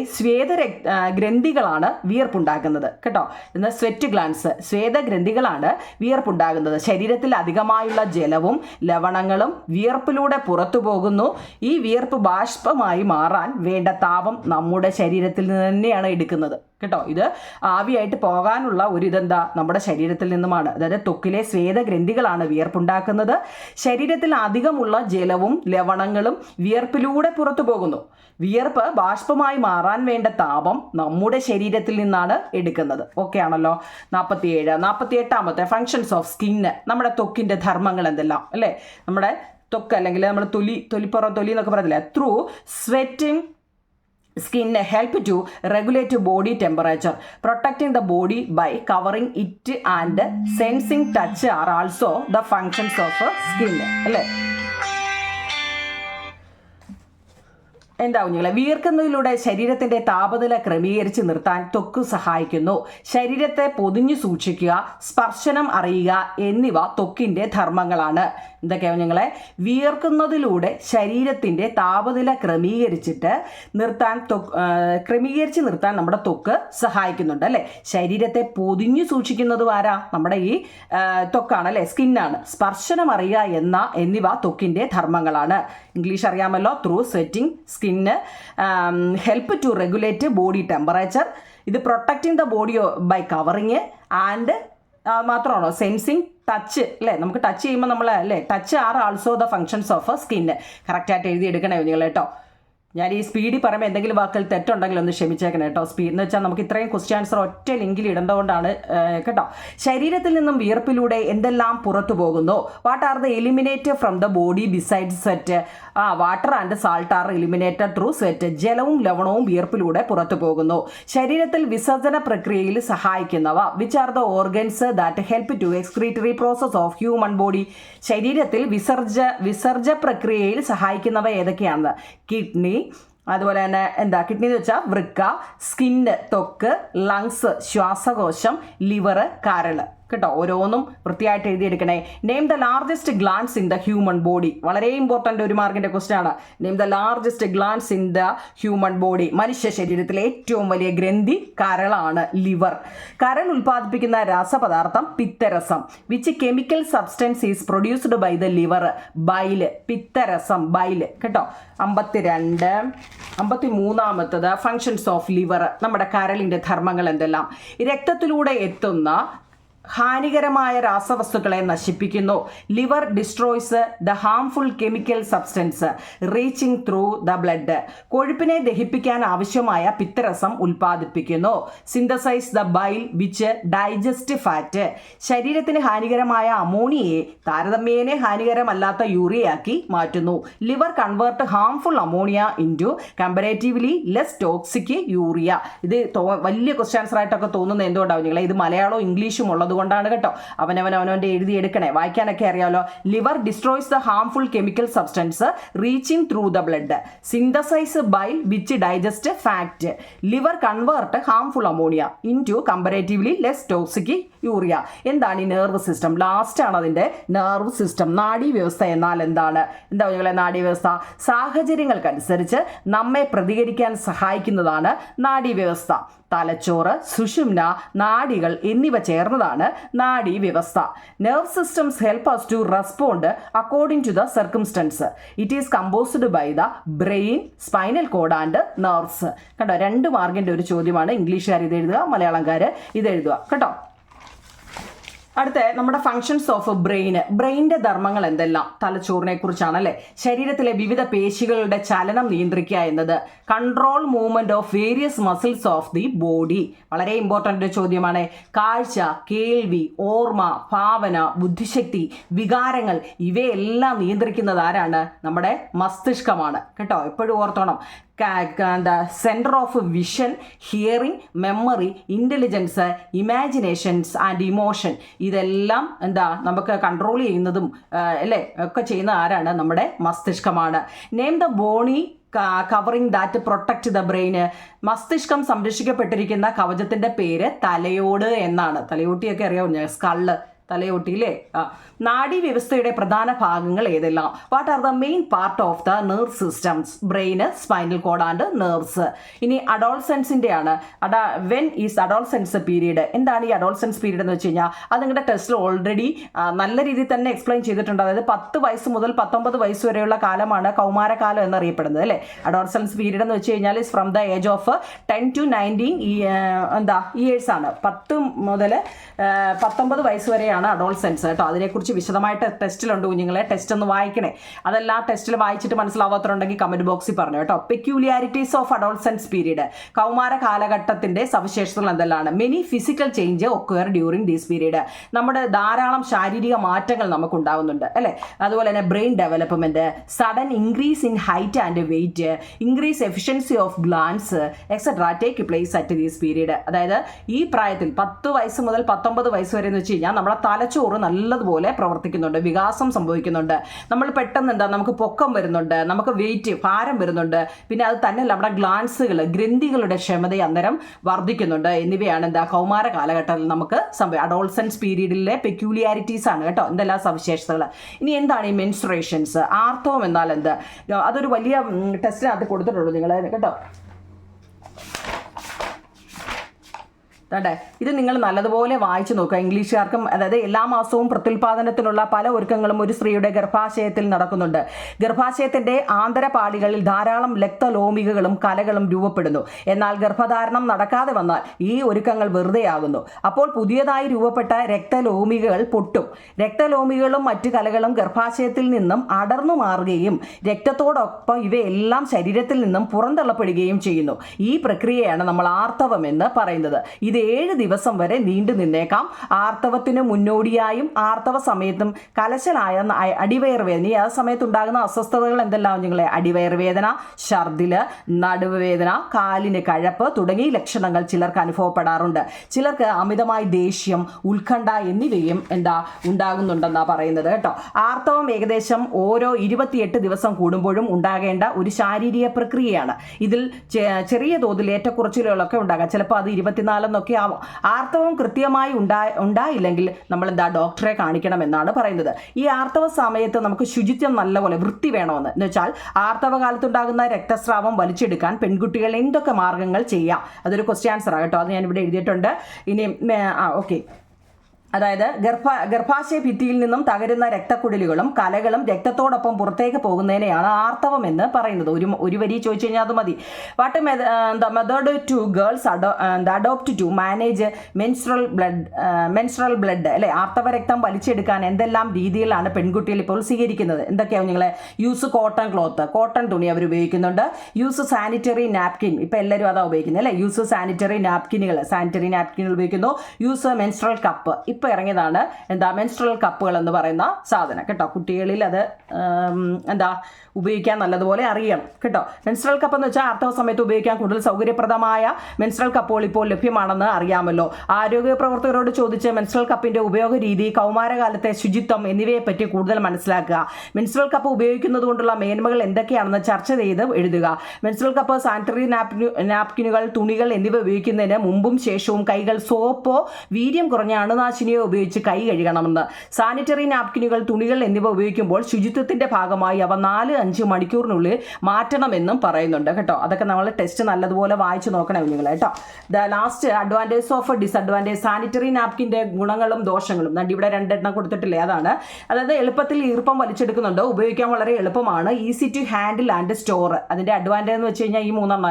ഗ്രന്ഥികളാണ് വിയർപ്പുണ്ടാക്കുന്നത് കേട്ടോ. എന്നാൽ sweat glance, ശ്വേതഗ്രന്ഥികളാണ് വിയർപ്പുണ്ടാകുന്നത്. ശരീരത്തിൽ അധികമായുള്ള ജലവും ലവണങ്ങളും വിയർപ്പിലൂടെ പുറത്തു പോകുന്നു. ഈ വിയർപ്പ് ബാഷ്പമായി മാറാൻ വേണ്ട താപം നമ്മുടെ ശരീരത്തിൽ നിന്ന് തന്നെയാണ് എടുക്കുന്നത് കേട്ടോ. ഇത് ആവിയായിട്ട് പോകാനുള്ള ഒരു ഇതെന്താ? നമ്മുടെ ശരീരത്തിൽ നിന്നുമാണ്. അതായത് ത്വക്കിലെ ശ്വേതഗ്രന്ഥികളാണ് വിയർപ്പുണ്ടാക്കുന്നത്. ശരീരത്തിൽ അധികമുള്ള ജലവും ലവണങ്ങളും വിയർപ്പിലൂടെ പുറത്തു പോകുന്നു. വിയർപ്പ് ബാഷ്പമായി മാറാൻ വേണ്ട താപം നമ്മുടെ ശരീരത്തിൽ നിന്നാണ് എടുക്കുന്നത്. ഓക്കെ ആണല്ലോ? 48. Functions of skin. നമ്മുടെ ത്വക്കിൻ്റെ ധർമ്മങ്ങൾ എന്തെല്ലാം അല്ലേ? നമ്മുടെ ത്വക്ക് അല്ലെങ്കിൽ നമ്മൾ തൊലിപ്പുറം എന്നൊക്കെ പറയത്തില്ലേ? Through sweating skin help to regulate body temperature. Protecting the body by covering it and sensing touch are also the functions of skin അല്ലേ? എന്താ കുഞ്ഞുങ്ങളെ? വിയർക്കുന്നതിലൂടെ ശരീരത്തിൻ്റെ താപനില ക്രമീകരിച്ച് നിർത്താൻ ത്വക്ക് സഹായിക്കുന്നു. ശരീരത്തെ പൊതിഞ്ഞു സൂക്ഷിക്കുക, സ്പർശനം അറിയുക എന്നിവ ത്വക്കിൻ്റെ ധർമ്മങ്ങളാണ്. എന്തൊക്കെയാണ് കുഞ്ഞുങ്ങളെ? വിയർക്കുന്നതിലൂടെ ശരീരത്തിൻ്റെ താപനില ക്രമീകരിച്ച് നിർത്താൻ നമ്മുടെ ത്വക്ക് സഹായിക്കുന്നുണ്ട് അല്ലേ? ശരീരത്തെ പൊതിഞ്ഞു സൂക്ഷിക്കുന്നത് ആരാ? നമ്മുടെ ഈ ത്വക്കാണ് അല്ലേ? സ്കിന്നാണ്. സ്പർശനം അറിയുക എന്നിവ ത്വക്കിൻ്റെ ധർമ്മങ്ങളാണ്. ഇംഗ്ലീഷ് അറിയാമല്ലോ. Through sweating skin help to regulate body temperature. ഇത് protecting the body by covering and മാത്രമാണോ? സെൻസിങ് ടച്ച് അല്ലേ? നമുക്ക് ടച്ച് ചെയ്യുമ്പോൾ നമ്മൾ അല്ലേ? Touch are also the functions of skin. കറക്റ്റായിട്ട് എഴുതിയെടുക്കണേ നിങ്ങൾ കേട്ടോ. ഞാൻ ഈ സ്പീഡിൽ പറയുമ്പോൾ എന്തെങ്കിലും വാക്കുകൾ തെറ്റുണ്ടെങ്കിൽ ഒന്ന് ക്ഷമിച്ചേക്കണം കേട്ടോ. സ്പീഡ് എന്ന് വെച്ചാൽ നമുക്ക് ഇത്രയും ക്വസ്റ്റ്യൻ ആൻസർ ഒറ്റ ലിങ്കിൽ ഇടേണ്ടതുകൊണ്ടാണ് കേട്ടോ. ശരീരത്തിൽ നിന്നും വിയർപ്പിലൂടെ എന്തെല്ലാം പുറത്തു പോകുന്നു? What are the eliminated from the body beside sweat? Water and salt are eliminated through sweat. ജലവും ലവണവും വിയർപ്പിലൂടെ പുറത്തു പോകുന്നു. ശരീരത്തിൽ വിസർജന പ്രക്രിയയിൽ സഹായിക്കുന്നവ. Which are the organs that help to excretory process of human body? ശരീരത്തിൽ വിസർജ പ്രക്രിയയിൽ സഹായിക്കുന്നവ ഏതൊക്കെയാണ്? കിഡ്നി, അതുപോലെ തന്നെ കിഡ്നി എന്ന് വെച്ചാൽ വൃക്ക, സ്കിന്ന് ത്വക്ക്, ലങ്സ് ശ്വാസകോശം, ലിവർ കരള് കേട്ടോ. ഓരോന്നും വൃത്തിയായിട്ട് എഴുതിയെടുക്കണേ. Name the largest glands in the human body. വളരെ ഇമ്പോർട്ടൻ്റ് ഒരു മാർക്കിൻ്റെ ക്വസ്റ്റ്യൻ ആണ്. Name the largest glands in the human body. മനുഷ്യ ശരീരത്തിലെ ഏറ്റവും വലിയ ഗ്രന്ഥി കരളാണ്, ലിവർ. കരൾ ഉൽപ്പാദിപ്പിക്കുന്ന രാസപദാർത്ഥം പിത്തരസം. Which chemical substance is produced by the liver? Bile. പിത്തരസം, ബൈല് കേട്ടോ. 53 ഫങ്ഷൻസ് ഓഫ് ലിവർ. നമ്മുടെ കരളിൻ്റെ ധർമ്മങ്ങൾ എന്തെല്ലാം? രക്തത്തിലൂടെ എത്തുന്ന ഹാനികരമായ രാസവസ്തുക്കളെ നശിപ്പിക്കുന്നു. Liver destroys the harmful chemical substance reaching through the blood. കൊഴുപ്പിനെ ദഹിപ്പിക്കാൻ ആവശ്യമായ പിത്തരസം ഉൽപ്പാദിപ്പിക്കുന്നു. Synthesise the bile which digest fat. ശരീരത്തിന് ഹാനികരമായ അമോണിയയെ താരതമ്യേന ഹാനികരമല്ലാത്ത യൂറിയയാക്കി മാറ്റുന്നു. Liver convert harmful ammonia into comparatively less toxic urea. ഇത് വലിയ ക്വസ്റ്റ്യൻ ആൻസർ ആയിട്ടൊക്കെ തോന്നുന്നത് എന്തുകൊണ്ടാവും നിങ്ങളെ? ഇത് മലയാളവും ഇംഗ്ലീഷും ഉള്ളത് അതുകൊണ്ടാണ് കേട്ടോ. അവനവൻ്റെ എഴുതിയെടുക്കണേ, വായിക്കാനൊക്കെ അറിയാമല്ലോ. Liver destroys the harmful chemical substance reaching through the blood, synthesise bile which digest fat. Liver convert harmful ammonia into comparatively less toxic urea. എന്താണ് ഈ നെർവ് സിസ്റ്റം? ലാസ്റ്റ് ആണ് അതിൻ്റെ നെർവ് സിസ്റ്റം. നാഡീവ്യവസ്ഥ എന്നാൽ എന്താണ്? എന്താ നിങ്ങളെ നാഡീവ്യവസ്ഥ? സാഹചര്യങ്ങൾക്കനുസരിച്ച് നമ്മെ പ്രതികരിക്കാൻ സഹായിക്കുന്നതാണ് നാഡീവ്യവസ്ഥ. തലച്ചോറ്, സുഷുമ്ന, നാഡികൾ എന്നിവ ചേർന്നതാണ് നാഡീവ്യവസ്ഥ. Nerve systems help us to respond according to the circumstance. It is composed by the brain, spinal cord and nerves. കണ്ടോ, 2 മാർക്കിൻ്റെ ഒരു ചോദ്യമാണ്. ഇംഗ്ലീഷുകാർ ഇത് എഴുതുക, മലയാളംകാർ ഇത് എഴുതുക കേട്ടോ. അടുത്ത നമ്മുടെ ഫങ്ഷൻസ് ഓഫ് ബ്രെയിൻ്റെ ധർമ്മങ്ങൾ എന്തെല്ലാം? തലച്ചോറിനെ കുറിച്ചാണ് അല്ലേ. ശരീരത്തിലെ വിവിധ പേശികളുടെ ചലനം നിയന്ത്രിക്കുക എന്നത്. Control movement of various muscles of the body, വളരെ ഇമ്പോർട്ടൻ്റ് ചോദ്യമാണ്. കാഴ്ച, കേൾവി, ഓർമ്മ, ഭാവന, ബുദ്ധിശക്തി, വികാരങ്ങൾ ഇവയെല്ലാം നിയന്ത്രിക്കുന്നത് ആരാണ്? നമ്മുടെ മസ്തിഷ്കമാണ് കേട്ടോ. എപ്പോഴും ഓർത്തോണം. Centre of vision, hearing, memory, intelligence, imaginations and emotion, ഇതെല്ലാം എന്താ നമുക്ക് കൺട്രോൾ ചെയ്യുന്നതും അല്ലേ ഒക്കെ ചെയ്യുന്ന ആരാണ്? നമ്മുടെ മസ്തിഷ്കമാണ്. Name the bony covering that protect the brain. മസ്തിഷ്കം സംരക്ഷിക്കപ്പെട്ടിരിക്കുന്ന കവചത്തിൻ്റെ പേര് തലയോട് എന്നാണ്. തലയോട്ടിയൊക്കെ അറിയാമോ? സ്കള്ള്, തലയോട്ടി അല്ലേ. നാഡീവ്യവസ്ഥയുടെ പ്രധാന ഭാഗങ്ങൾ ഏതെല്ലാം? What are the main part of the nerve systems? Brain, spinal cord and nerves. ഇനി അഡോൾസെൻസിൻ്റെ ആണ്. When is adolescence period? എന്താണ് ഈ അഡോൾസെൻസ് പീരീഡ് എന്ന് വെച്ച് കഴിഞ്ഞാൽ അത് നിങ്ങളുടെ ടെസ്റ്റിൽ ഓൾറെഡി നല്ല രീതിയിൽ തന്നെ എക്സ്പ്ലെയിൻ ചെയ്തിട്ടുണ്ട്. അതായത് 10 വയസ്സ് മുതൽ 19 വയസ്സ് വരെയുള്ള കാലമാണ് കൗമാരകാലം എന്നറിയപ്പെടുന്നത് അല്ലേ. അഡോൾസെൻസ് പീരീഡ് എന്ന് വെച്ച് കഴിഞ്ഞാൽ is from the age of 10 to 19 years ആണ്. 10 മുതൽ 19 വയസ്സ് വരെയാണ് അഡോൾസെൻസ് കേട്ടോ. അതിനെക്കുറിച്ച് വിശദമായിട്ട് ടെസ്റ്റിലുണ്ട് കുഞ്ഞുങ്ങളെ. ടെസ്റ്റ് ഒന്ന് വായിക്കണേ. അതെല്ലാം ടെസ്റ്റിൽ വായിച്ചിട്ട് മനസ്സിലാവാത്തതുണ്ടെങ്കിൽ കമന്റ് ബോക്സിൽ പറഞ്ഞു കേട്ടോ. പെക്യൂലിയാരിറ്റീസ് ഓഫ് അഡോൾസെൻസ് പീരീഡ്, കൗമാര കാലഘട്ടത്തിന്റെ സവിശേഷതകൾ എന്തെല്ലാം? Many physical change occur during these period. നമ്മുടെ ധാരാളം ശാരീരിക മാറ്റങ്ങൾ നമുക്ക് ഉണ്ടാകുന്നുണ്ട് അല്ലേ. അതുപോലെ തന്നെ brain development, sudden increase in height and weight, increase efficiency of glands etcetera take place at these period. അതായത് ഈ പ്രായത്തിൽ 10 വയസ്സ് മുതൽ 19 വയസ്സ് വരെ എന്ന് വെച്ച് കഴിഞ്ഞാൽ നമ്മുടെ തലച്ചോറ് നല്ലതുപോലെ പ്രവർത്തിക്കുന്നുണ്ട്, വികാസം സംഭവിക്കുന്നുണ്ട്. നമ്മൾ പെട്ടെന്ന് എന്താ നമുക്ക് പൊക്കം വരുന്നുണ്ട്, നമുക്ക് വെയിറ്റ്, ഭാരം വരുന്നുണ്ട്. പിന്നെ അത് തന്നെ നമ്മുടെ ഗ്ലാൻസുകൾ, ഗ്രന്ഥികളുടെ ക്ഷമത അന്നേരം വർദ്ധിക്കുന്നുണ്ട്. എന്നിവയാണ് എന്താ കൗമാര കാലഘട്ടത്തിൽ നമുക്ക് അഡോൾസെൻസ് പീരീഡിലെ പെക്യൂലിയാരിറ്റീസ് ആണ് കേട്ടോ. എന്തെല്ലാം സവിശേഷതകൾ. ഇനി എന്താണ് ഈ മെൻസ്ട്രേഷൻസ്? ആർത്തവം എന്നാൽ എന്ത്? അതൊരു വലിയ ടെസ്റ്റിനകത്ത് കൊടുത്തിട്ടുള്ളൂ നിങ്ങൾ കേട്ടോ. ഇത് നിങ്ങൾ നല്ലതുപോലെ വായിച്ചു നോക്കുക. ഇംഗ്ലീഷുകാർക്കും അതായത് എല്ലാ മാസവും പ്രത്യുൽപാദനത്തിനുള്ള പല ഒരുക്കങ്ങളും ഒരു സ്ത്രീയുടെ ഗർഭാശയത്തിൽ നടക്കുന്നുണ്ട്. ഗർഭാശയത്തിന്റെ ആന്തരപാളികളിൽ ധാരാളം രക്തലോമികകളും കലകളും രൂപപ്പെടുന്നു. എന്നാൽ ഗർഭധാരണം നടക്കാതെ വന്നാൽ ഈ ഒരുക്കങ്ങൾ വെറുതെയാകുന്നു. അപ്പോൾ പുതിയതായി രൂപപ്പെട്ട രക്തലോമികകൾ പൊട്ടും. രക്തലോമികളും മറ്റു കലകളും ഗർഭാശയത്തിൽ നിന്നും അടർന്നു മാറുകയും രക്തത്തോടൊപ്പം ഇവയെല്ലാം ശരീരത്തിൽ നിന്നും പുറന്തള്ളപ്പെടുകയും ചെയ്യുന്നു. ഈ പ്രക്രിയയാണ് നമ്മൾ ആർത്തവം എന്ന് പറയുന്നത്. ഇത് 7 ദിവസം വരെ നീണ്ടു നിന്നേക്കാം. ആർത്തവത്തിന് മുന്നോടിയായും ആർത്തവ സമയത്തും കലശലായ അടിവയർ വേദന, ആ സമയത്ത് ഉണ്ടാകുന്ന അസ്വസ്ഥതകൾ എന്തെല്ലാം നിങ്ങളെ? അടിവയർ വേദന, ഛർദില്, നടുവേദന, കാലിന് കഴപ്പ് തുടങ്ങിയ ലക്ഷണങ്ങൾ ചിലർക്ക് അനുഭവപ്പെടാറുണ്ട്. ചിലർക്ക് അമിതമായി ദേഷ്യം, ഉത്കണ്ഠ എന്നിവയും ഉണ്ടാകുന്നുണ്ടെന്നാണ് പറയുന്നത് കേട്ടോ. ആർത്തവം ഏകദേശം ഓരോ 28 ദിവസം കൂടുമ്പോഴും ഉണ്ടാകേണ്ട ഒരു ശാരീരിക പ്രക്രിയയാണ്. ഇതിൽ ചെറിയ തോതിൽ ഏറ്റക്കുറച്ചിലുകളൊക്കെ ഉണ്ടാകാം. ചിലപ്പോൾ അത് 24 ആവാം. ആർത്തവം കൃത്യമായി ഉണ്ടായില്ലെങ്കിൽ നമ്മൾ ഡോക്ടറെ കാണിക്കണമെന്നാണ് പറയുന്നത്. ഈ ആർത്തവ സമയത്ത് നമുക്ക് ശുചിത്വം നല്ലപോലെ വൃത്തി വേണമെന്ന് വെച്ചാൽ ആർത്തവ കാലത്തുണ്ടാകുന്ന രക്തസ്രാവം വലിച്ചെടുക്കാൻ പെൺകുട്ടികൾ എന്തൊക്കെ മാർഗങ്ങൾ ചെയ്യാം? അതൊരു ക്വസ്റ്റ്യൻ ആൻസർ കേട്ടോ. അത് ഞാനിവിടെ എഴുതിയിട്ടുണ്ട്. ഇനി ഓക്കെ, അതായത് ഗർഭാശയ ഭിത്തിയിൽ നിന്നും തകരുന്ന രക്തക്കുഴലുകളും കലകളും രക്തത്തോടൊപ്പം പുറത്തേക്ക് പോകുന്നതിനെയാണ് ആർത്തവം എന്ന് പറയുന്നത്. ഒരു വരി ചോദിച്ചു കഴിഞ്ഞാൽ അത് മതി. What the method to girls adopt to manage menstrual blood അല്ലെ. ആർത്തവ രക്തം വലിച്ചെടുക്കാൻ എന്തെല്ലാം രീതിയിലാണ് പെൺകുട്ടികൾ ഇപ്പോൾ സ്വീകരിക്കുന്നത്? എന്തൊക്കെയാണ് നിങ്ങളെ? യൂസ് കോട്ടൺ ക്ലോത്ത്, കോട്ടൺ തുണി അവർ ഉപയോഗിക്കുന്നുണ്ട്. യൂസ് സാനിറ്ററി നാപ്കിൻ, ഇപ്പം എല്ലാവരും അതാ ഉപയോഗിക്കുന്നത് അല്ലേ. യൂസ് സാനിറ്ററി നാപ്കിനുകൾ ഉപയോഗിക്കുന്നു. യൂസ് മെൻസ്ട്രൽ കപ്പ്, ഇപ്പോൾ ഇറങ്ങിയതാണ് എന്താ മെൻസ്ട്രൽ കപ്പുകൾ എന്ന് പറയുന്ന സാധനം കേട്ടോ. കുട്ടികളിൽ അത് ഉപയോഗിക്കാൻ നല്ലതുപോലെ അറിയണം കേട്ടോ. മെൻസ്ട്രൽ കപ്പ് എന്ന് വെച്ചാൽ ആർത്തവ സമയത്ത് ഉപയോഗിക്കാൻ കൂടുതൽ സൗകര്യപ്രദമായ മെൻസ്ട്രൽ കപ്പുകൾ ഇപ്പോൾ ലഭ്യമാണെന്ന് അറിയാമല്ലോ. ആരോഗ്യ പ്രവർത്തകരോട് ചോദിച്ച് മെൻസ്ട്രൽ കപ്പിന്റെ ഉപയോഗ രീതി, കൗമാരകാലത്തെ ശുചിത്വം എന്നിവയെപ്പറ്റി കൂടുതൽ മനസ്സിലാക്കുക. മെൻസ്ട്രൽ കപ്പ് ഉപയോഗിക്കുന്നത് കൊണ്ടുള്ള മേന്മകൾ എന്തൊക്കെയാണെന്ന് ചർച്ച ചെയ്ത് എഴുതുക. മെൻസ്ട്രൽ കപ്പ്, സാനിറ്ററി നാപ്കിനുകൾ, തുണികൾ എന്നിവ ഉപയോഗിക്കുന്നതിന് മുമ്പും ശേഷവും കൈകൾ സോപ്പോ വീര്യം കുറഞ്ഞ അണുനാശിനിയോ ഉപയോഗിച്ച് കൈ കഴുകണമെന്ന്. സാനിറ്ററി നാപ്കിനുകൾ, തുണികൾ എന്നിവ ഉപയോഗിക്കുമ്പോൾ ശുചിത്വത്തിന്റെ ഭാഗമായി അവ 4-5 മണിക്കൂറിനുള്ളിൽ മാറ്റണമെന്നും പറയുന്നുണ്ട് കേട്ടോ. അതൊക്കെ നമ്മൾ ടെസ്റ്റ് നല്ലതുപോലെ വായിച്ചു നോക്കണം നിങ്ങൾ കേട്ടോ. The last advantage of disadvantage. Sanitary നാപ്കിൻ്റെ ഗുണങ്ങളും ദോഷങ്ങളും ഇവിടെ 2 എണ്ണം കൊടുത്തിട്ടില്ലേ, അതാണ്. അതായത് എളുപ്പത്തിൽ ഈർപ്പം വലിച്ചെടുക്കുന്നുണ്ട്, ഉപയോഗിക്കാൻ വളരെ എളുപ്പമാണ്, easy to handle and store. അതിൻ്റെ അഡ്വാൻറ്റേജ് എന്ന് വെച്ച് കഴിഞ്ഞാൽ ഈ 3 എണ്ണം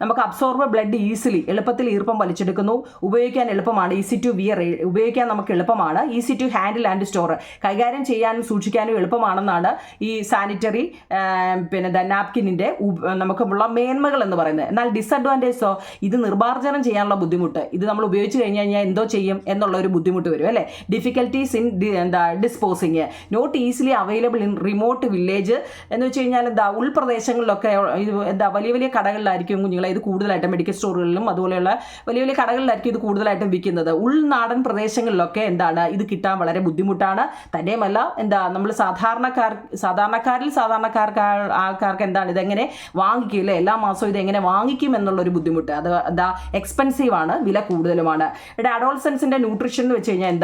നമുക്ക് അബ്സോർബ് ബ്ലഡ് ഈസിലി, എളുപ്പത്തിൽ ഈർപ്പം വലിച്ചെടുക്കുന്നു, ഉപയോഗിക്കാൻ എളുപ്പമാണ്, ഈസി ടു വിയർ, ഉപയോഗിക്കാൻ നമുക്ക് എളുപ്പമാണ്, easy to handle and store, കൈകാര്യം ചെയ്യാനും സൂക്ഷിക്കാനും എളുപ്പമാണെന്നാണ് ഈ സാനിറ്ററി നാപ്കിനിൻ്റെ നമുക്കുള്ള മേന്മകൾ എന്ന് പറയുന്നത്. എന്നാൽ ഡിസഡ്വാൻറ്റേജോ, ഇത് നിർമ്മാർജ്ജനം ചെയ്യാനുള്ള ബുദ്ധിമുട്ട്, ഇത് നമ്മൾ ഉപയോഗിച്ച് കഴിഞ്ഞ് കഴിഞ്ഞാൽ എന്തോ ചെയ്യും എന്നുള്ള ഒരു ബുദ്ധിമുട്ട് വരും അല്ലേ. Difficulties in disposing, not easily available in remote village എന്ന് വെച്ച് കഴിഞ്ഞാൽ ഉൾപ്രദേശങ്ങളിലൊക്കെ വലിയ വലിയ കടകളിലായിരിക്കും കുഞ്ഞുങ്ങളെ ഇത് കൂടുതലായിട്ട്, മെഡിക്കൽ സ്റ്റോറുകളിലും അതുപോലെയുള്ള വലിയ വലിയ കടകളിലായിരിക്കും ഇത് കൂടുതലായിട്ടും വിൽക്കുന്നത്. ഉൾനാടൻ പ്രദേശങ്ങളിലൊക്കെ ഇത് കിട്ടാൻ വളരെ ബുദ്ധിമുട്ടാണ്. തന്നെയുമല്ല നമ്മൾ സാധാരണക്കാർക്ക് ഇതെങ്ങനെ വാങ്ങിക്കും അല്ലേ, എല്ലാ മാസവും ഇതെങ്ങനെ വാങ്ങിക്കും എന്നുള്ളൊരു ബുദ്ധിമുട്ട്, അത് എക്സ്പെൻസീവ് ആണ്, വില കൂടുതലുമാണ്. ഇവിടെ അഡോൾസൻസിന്റെ ന്യൂട്രീഷൻ എന്ന് വെച്ച് കഴിഞ്ഞാൽ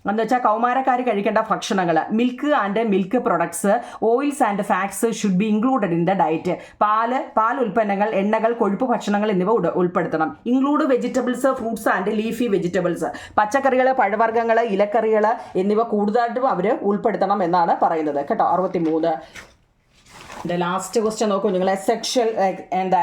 എന്ന് വെച്ചാൽ കൗമാരക്കാർ കഴിക്കേണ്ട ഭക്ഷണങ്ങൾ, milk and milk products, oils and fats should be included in the diet. പാൽ ഉൽപ്പന്നങ്ങൾ, എണ്ണകൾ, കൊഴുപ്പ് ഭക്ഷണങ്ങൾ എന്നിവ ഉൾപ്പെടുത്തണം. Include vegetables, fruits and leafy vegetables, പച്ചക്കറികൾ, പഴവർഗ്ഗങ്ങൾ, ഇലക്കറികൾ എന്നിവ കൂടുതലായിട്ടും അവർ ഉൾപ്പെടുത്തണം എന്നാണ് പറയുന്നത് കേട്ടോ. 63. ലാസ്റ്റ് ക്വസ്റ്റ്യൻ നോക്കൂ നിങ്ങളെ. സെക്ഷൽ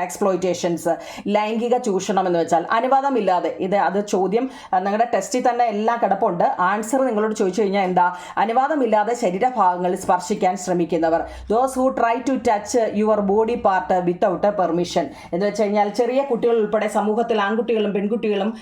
എക്സ്പ്ലോയിറ്റേഷൻസ്, ലൈംഗിക ചൂഷണം എന്ന് വെച്ചാൽ അനുവാദമില്ലാതെ, അത് ചോദ്യം നിങ്ങളുടെ ടെസ്റ്റിൽ തന്നെ എല്ലാം കിടപ്പുണ്ട്. ആൻസർ നിങ്ങളോട് ചോദിച്ചു കഴിഞ്ഞാൽ അനുവാദമില്ലാതെ ശരീരഭാഗങ്ങളിൽ സ്പർശിക്കാൻ ശ്രമിക്കുന്നവർ. Those who try to touch your body part without permission എന്ന് വെച്ച് കഴിഞ്ഞാൽ ചെറിയ കുട്ടികൾ ഉൾപ്പെടെ സമൂഹത്തിൽ ആൺകുട്ടികളും പെൺകുട്ടികളും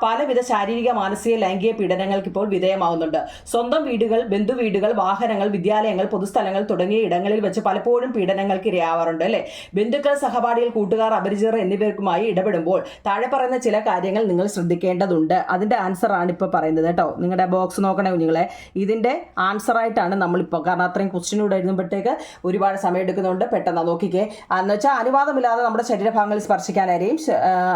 പലവിധ ശാരീരിക, മാനസിക, ലൈംഗിക പീഡനങ്ങൾക്ക് ഇപ്പോൾ വിധേയമാവുന്നുണ്ട്. സ്വന്തം വീടുകൾ, ബന്ധുവീടുകൾ, വാഹനങ്ങൾ, വിദ്യാലയങ്ങൾ, പൊതുസ്ഥലങ്ങൾ തുടങ്ങിയ ഇടങ്ങളിൽ വെച്ച് പലപ്പോഴും പീഡനങ്ങൾക്ക് ഇരയാവാറുണ്ട് അല്ലേ. ബന്ധുക്കൾ, സഹപാഠികൾ, കൂട്ടുകാർ, അപരിചിതർ എന്നിവർക്കുമായി ഇടപെടുമ്പോൾ താഴെ പറയുന്ന ചില കാര്യങ്ങൾ നിങ്ങൾ ശ്രദ്ധിക്കേണ്ടതുണ്ട്. അതിൻ്റെ ആൻസർ ആണ് ഇപ്പോൾ പറയുന്നത് കേട്ടോ. നിങ്ങളുടെ ബോക്സ് നോക്കണേ കുഞ്ഞുങ്ങളെ. ഇതിൻ്റെ ആൻസറായിട്ടാണ് നമ്മളിപ്പോൾ, കാരണം അത്രയും ക്വസ്റ്റ്യനോട് എഴുതുമ്പോഴത്തേക്ക് ഒരുപാട് സമയം എടുക്കുന്നുണ്ട്, പെട്ടെന്ന് നോക്കിക്കേ. എന്ന് വെച്ചാൽ അനുവാദമില്ലാതെ നമ്മുടെ ശരീരഭാഗങ്ങളിൽ സ്പർശിക്കാനാരെയും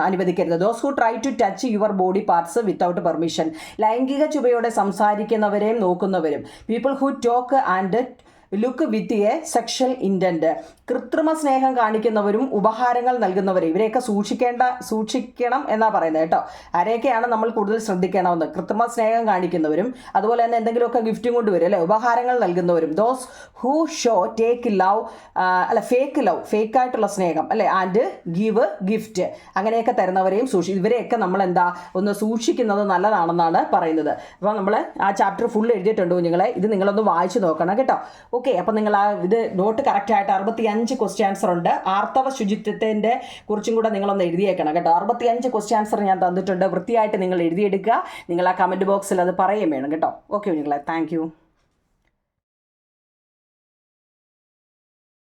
അനുവദിക്കരുത്. Those who try to touch your body parts without permission, ലൈംഗിക ചുവയോടെ സംസാരിക്കുന്നവരെയും നോക്കുന്നവരും. People who talk and look with a sexual intent, കൃത്രിമ സ്നേഹം കാണിക്കുന്നവരും ഉപഹാരങ്ങൾ നൽകുന്നവരും, ഇവരെയൊക്കെ സൂക്ഷിക്കണം എന്നാണ് പറയുന്നത് കേട്ടോ. ആരെയൊക്കെയാണ് നമ്മൾ കൂടുതൽ ശ്രദ്ധിക്കണമെന്ന്? കൃത്രിമ സ്നേഹം കാണിക്കുന്നവരും അതുപോലെ തന്നെ എന്തെങ്കിലുമൊക്കെ ഗിഫ്റ്റും കൊണ്ടുവരും അല്ലേ, ഉപഹാരങ്ങൾ നൽകുന്നവരും. Those who show take love, fake love, ഫേക്കായിട്ടുള്ള സ്നേഹം അല്ലേ, ആൻഡ് ഗിവ് ഗിഫ്റ്റ്, അങ്ങനെയൊക്കെ തരുന്നവരെയും ഇവരെയൊക്കെ നമ്മൾ ഒന്ന് സൂക്ഷിക്കുന്നത് നല്ലതാണെന്നാണ് പറയുന്നത്. അപ്പോൾ നമ്മൾ ആ ചാപ്റ്റർ ഫുൾ എഴുതിയിട്ടുണ്ട് കുഞ്ഞുങ്ങളെ, ഇത് നിങ്ങളൊന്ന് വായിച്ചു നോക്കണം കേട്ടോ. ഓക്കെ, അപ്പോൾ നിങ്ങൾ ഇത് നോട്ട് കറക്റ്റായിട്ട് 65 ക്വസ്റ്റ്യൻ ആൻസർ ഉണ്ട്. ആർത്തവ ശുചിത്വത്തിൻ്റെ കുറിച്ചും കൂടെ നിങ്ങളൊന്ന് എഴുതിയേക്കണം കേട്ടോ. 65 ക്വസ്റ്റ്യൻ ആൻസർ ഞാൻ തന്നിട്ടുണ്ട്, വൃത്തിയായിട്ട് നിങ്ങൾ എഴുതിയെടുക്കുക. നിങ്ങൾ ആ കമൻറ്റ് ബോക്സിൽ അത് പറയുകയും വേണം കേട്ടോ. ഓക്കെ കുഞ്ഞുങ്ങളെ, താങ്ക് യു.